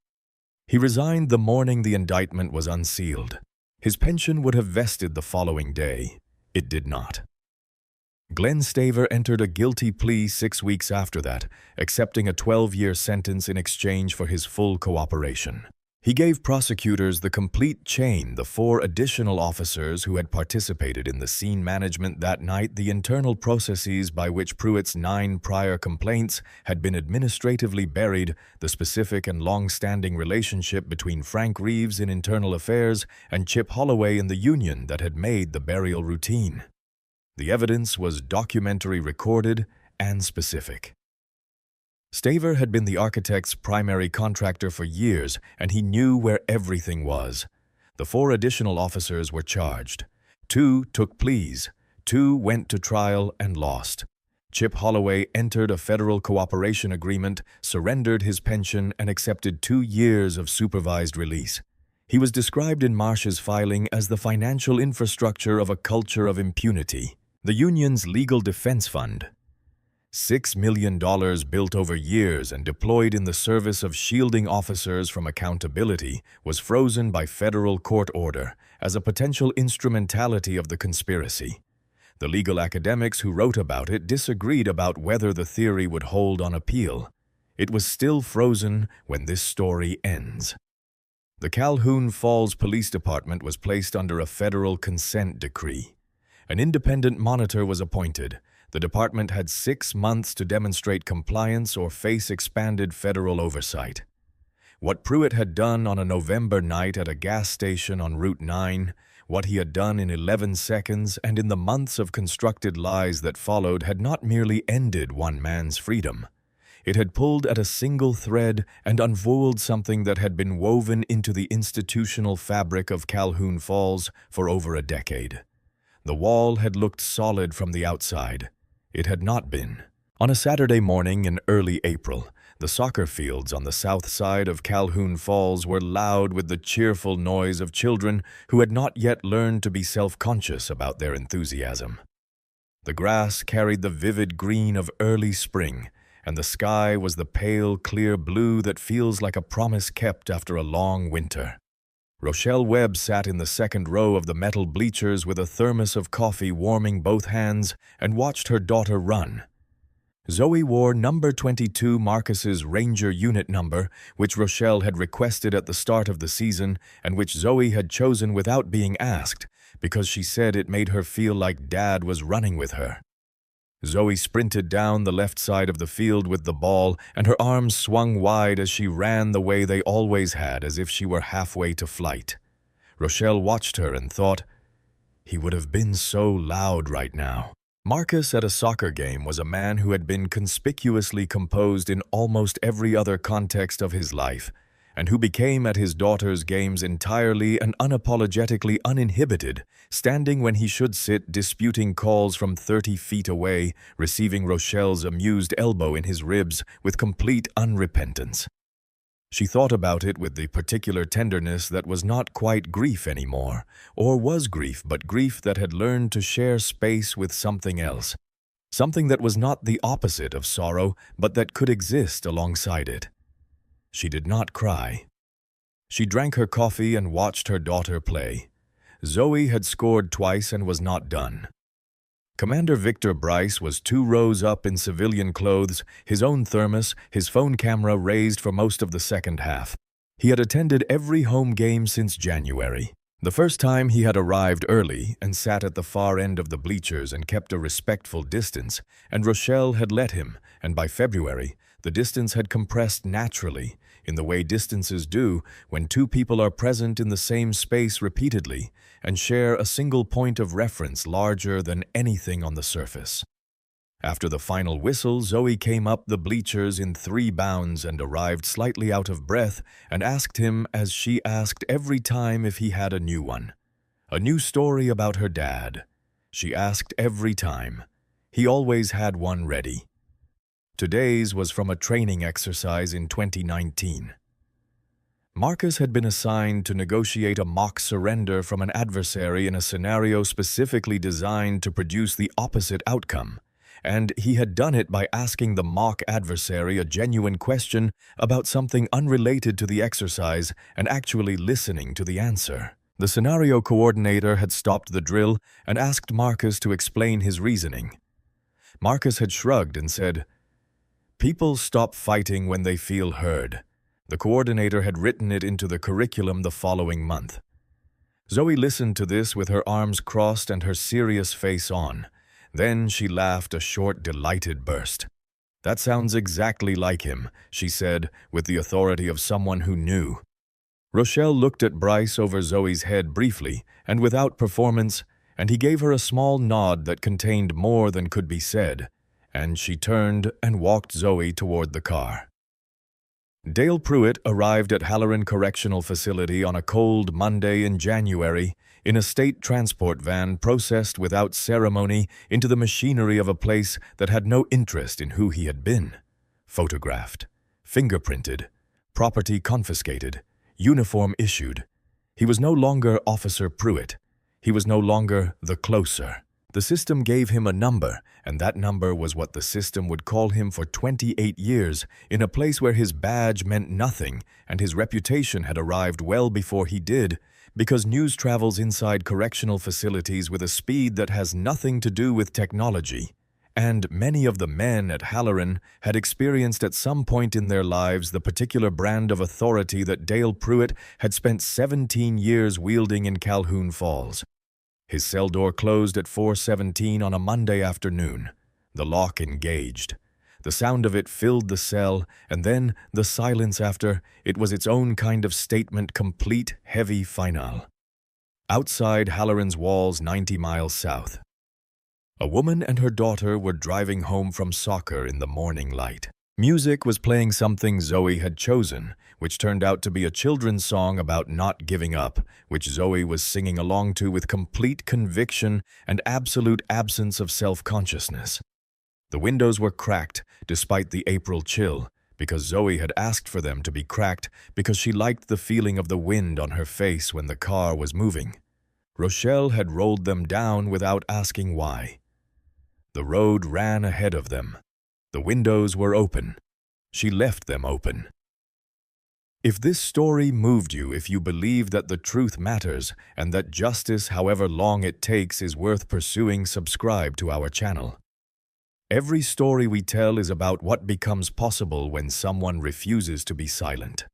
He resigned the morning the indictment was unsealed. His pension would have vested the following day. It did not. Glenn Staver entered a guilty plea 6 weeks after that, accepting a 12-year sentence in exchange for his full cooperation. He gave prosecutors the complete chain, the 4 additional officers who had participated in the scene management that night, the internal processes by which Pruitt's 9 prior complaints had been administratively buried, the specific and long-standing relationship between Frank Reeves in internal affairs and Chip Holloway in the union that had made the burial routine. The evidence was documentary recorded and specific. Staver had been the architect's primary contractor for years, and he knew where everything was. The 4 additional officers were charged. 2 took pleas. 2 went to trial and lost. Chip Holloway entered a federal cooperation agreement, surrendered his pension, and accepted 2 years of supervised release. He was described in Marsh's filing as the financial infrastructure of a culture of impunity. The union's legal defense fund, $6 million built over years and deployed in the service of shielding officers from accountability, was frozen by federal court order as a potential instrumentality of the conspiracy. The legal academics who wrote about it disagreed about whether the theory would hold on appeal. It was still frozen when this story ends. The Calhoun Falls Police Department was placed under a federal consent decree. An independent monitor was appointed. The department had 6 months to demonstrate compliance or face expanded federal oversight. What Pruitt had done on a November night at a gas station on Route 9, what he had done in 11 seconds and in the months of constructed lies that followed, had not merely ended one man's freedom. It had pulled at a single thread and unfolded something that had been woven into the institutional fabric of Calhoun Falls for over a decade. The wall had looked solid from the outside. It had not been. On a Saturday morning in early April, the soccer fields on the south side of Calhoun Falls were loud with the cheerful noise of children who had not yet learned to be self-conscious about their enthusiasm. The grass carried the vivid green of early spring, and the sky was the pale, clear blue that feels like a promise kept after a long winter. Rochelle Webb sat in the second row of the metal bleachers with a thermos of coffee warming both hands and watched her daughter run. Zoe wore number 22 Marcus's Ranger unit number, which Rochelle had requested at the start of the season and which Zoe had chosen without being asked because she said it made her feel like Dad was running with her. Zoe sprinted down the left side of the field with the ball, and her arms swung wide as she ran the way they always had, as if she were halfway to flight. Rochelle watched her and thought, he would have been so loud right now. Marcus at a soccer game was a man who had been conspicuously composed in almost every other context of his life, and who became at his daughter's games entirely and unapologetically uninhibited, standing when he should sit, disputing calls from 30 feet away, receiving Rochelle's amused elbow in his ribs with complete unrepentance. She thought about it with the particular tenderness that was not quite grief anymore, or was grief, but grief that had learned to share space with something else, something that was not the opposite of sorrow, but that could exist alongside it. She did not cry. She drank her coffee and watched her daughter play. Zoe had scored twice and was not done. Commander Victor Bryce was 2 rows up in civilian clothes, his own thermos, his phone camera raised for most of the second half. He had attended every home game since January. The first time he had arrived early and sat at the far end of the bleachers and kept a respectful distance, and Rochelle had let him, and by February, the distance had compressed naturally, in the way distances do when 2 people are present in the same space repeatedly and share a single point of reference larger than anything on the surface. After the final whistle, Zoe came up the bleachers in 3 bounds and arrived slightly out of breath and asked him, as she asked every time, if he had a new one. A new story about her dad. She asked every time. He always had one ready. Today's was from a training exercise in 2019. Marcus had been assigned to negotiate a mock surrender from an adversary in a scenario specifically designed to produce the opposite outcome, and he had done it by asking the mock adversary a genuine question about something unrelated to the exercise and actually listening to the answer. The scenario coordinator had stopped the drill and asked Marcus to explain his reasoning. Marcus had shrugged and said, "People stop fighting when they feel heard." The coordinator had written it into the curriculum the following month. Zoe listened to this with her arms crossed and her serious face on. Then she laughed a short, delighted burst. "That sounds exactly like him," she said, with the authority of someone who knew. Rochelle looked at Bryce over Zoe's head briefly and without performance, and he gave her a small nod that contained more than could be said, and she turned and walked Zoe toward the car. Dale Pruitt arrived at Halloran Correctional Facility on a cold Monday in January in a state transport van processed without ceremony into the machinery of a place that had no interest in who he had been. Photographed, fingerprinted, property confiscated, uniform issued. He was no longer Officer Pruitt. He was no longer the closer. The system gave him a number, and that number was what the system would call him for 28 years, in a place where his badge meant nothing and his reputation had arrived well before he did, because news travels inside correctional facilities with a speed that has nothing to do with technology. And many of the men at Halloran had experienced at some point in their lives the particular brand of authority that Dale Pruitt had spent 17 years wielding in Calhoun Falls. His cell door closed at 4:17 on a Monday afternoon. The lock engaged. The sound of it filled the cell, and then the silence after. It was its own kind of statement, complete, heavy, final. Outside Halloran's walls 90 miles south. A woman and her daughter were driving home from soccer in the morning light. Music was playing something Zoe had chosen, which turned out to be a children's song about not giving up, which Zoe was singing along to with complete conviction and absolute absence of self-consciousness. The windows were cracked, despite the April chill, because Zoe had asked for them to be cracked because she liked the feeling of the wind on her face when the car was moving. Rochelle had rolled them down without asking why. The road ran ahead of them. The windows were open. She left them open. If this story moved you, if you believe that the truth matters and that justice, however long it takes, is worth pursuing, subscribe to our channel. Every story we tell is about what becomes possible when someone refuses to be silent.